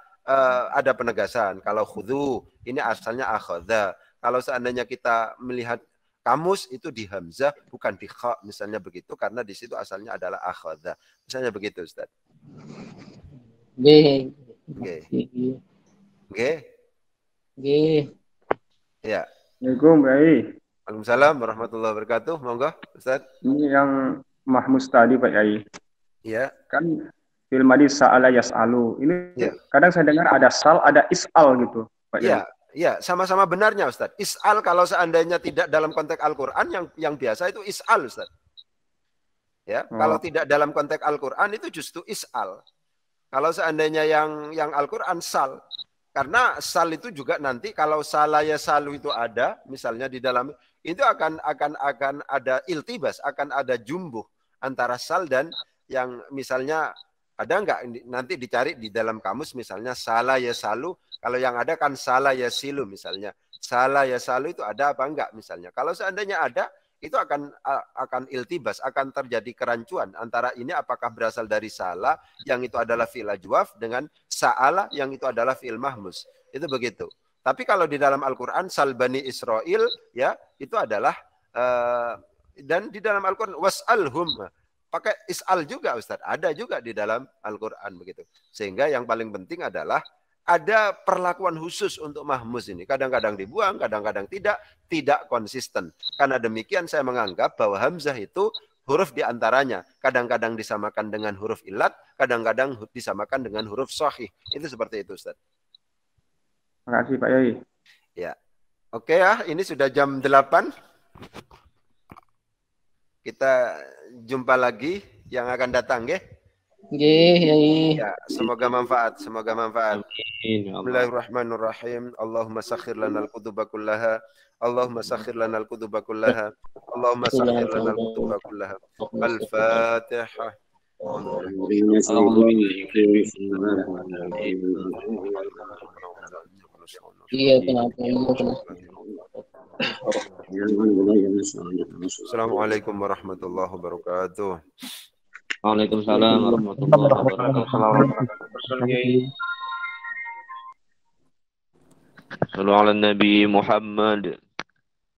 S1: ada penegasan. Kalau khudhu, ini asalnya akhadha. Kalau seandainya kita melihat kamus itu di hamzah, bukan di kha, misalnya begitu. Karena di situ asalnya adalah akhadha. Misalnya begitu Ustaz.
S2: Oke.
S1: Ya.
S4: Assalamualaikum, Yai.
S1: Waalaikumsalam warahmatullahi wabarakatuh. Monggo, Ustaz.
S4: Ini yang mahmuz tadi, Pak Yai.
S1: Iya.
S4: Kan fil madi sa'ala yas'alu. Ini kadang saya dengar ada sal, ada is'al gitu, Pak Yai.
S1: Ya, sama-sama benarnya Ustaz. Is'al kalau seandainya tidak dalam konteks Al-Qur'an yang biasa itu is'al Ustaz. Ya, kalau tidak dalam konteks Al-Qur'an itu justru is'al. Kalau seandainya yang Al-Qur'an sal. Karena sal itu juga nanti kalau salah ya salu itu ada, misalnya di dalam itu akan ada iltibas, akan ada jumbuh antara sal dan yang misalnya ada enggak nanti dicari di dalam kamus misalnya salah ya salu, kalau yang ada kan salah ya silu misalnya. Salah ya salu itu ada apa enggak misalnya. Kalau seandainya ada itu akan iltibas, akan terjadi kerancuan antara ini apakah berasal dari salah yang itu adalah fi'il ajwaf dengan sa'ala yang itu adalah fi'il mahmus. Itu begitu. Tapi kalau di dalam Al-Qur'an sal Bani Israil ya itu adalah dan di dalam Al-Qur'an was'alhum pakai is'al juga Ustaz. Ada juga di dalam Al-Qur'an begitu. Sehingga yang paling penting adalah ada perlakuan khusus untuk mahmus ini. Kadang-kadang dibuang, kadang-kadang tidak konsisten. Karena demikian saya menganggap bahwa hamzah itu huruf diantaranya. Kadang-kadang disamakan dengan huruf ilat, kadang-kadang disamakan dengan huruf sahih. Itu seperti itu Ustaz.
S4: Terima kasih Pak Yai.
S1: Ya. Oke ya, ini sudah jam 8. Kita jumpa lagi yang akan datang, ya. Ya, semoga manfaat, semoga manfaat. Bismillahirrahmanirrahim. Allahumma sakhir lana al-qutuba kullaha. Allahumma sakhir lana al-qutuba kullaha. Allahumma sakhir lana al-qutuba kullaha. Al-Fatihah. Assalamualaikum warahmatullahi wabarakatuh.
S8: Waalaikumsalam warahmatullahi wabarakatuh. Sallu ala Nabi Muhammad.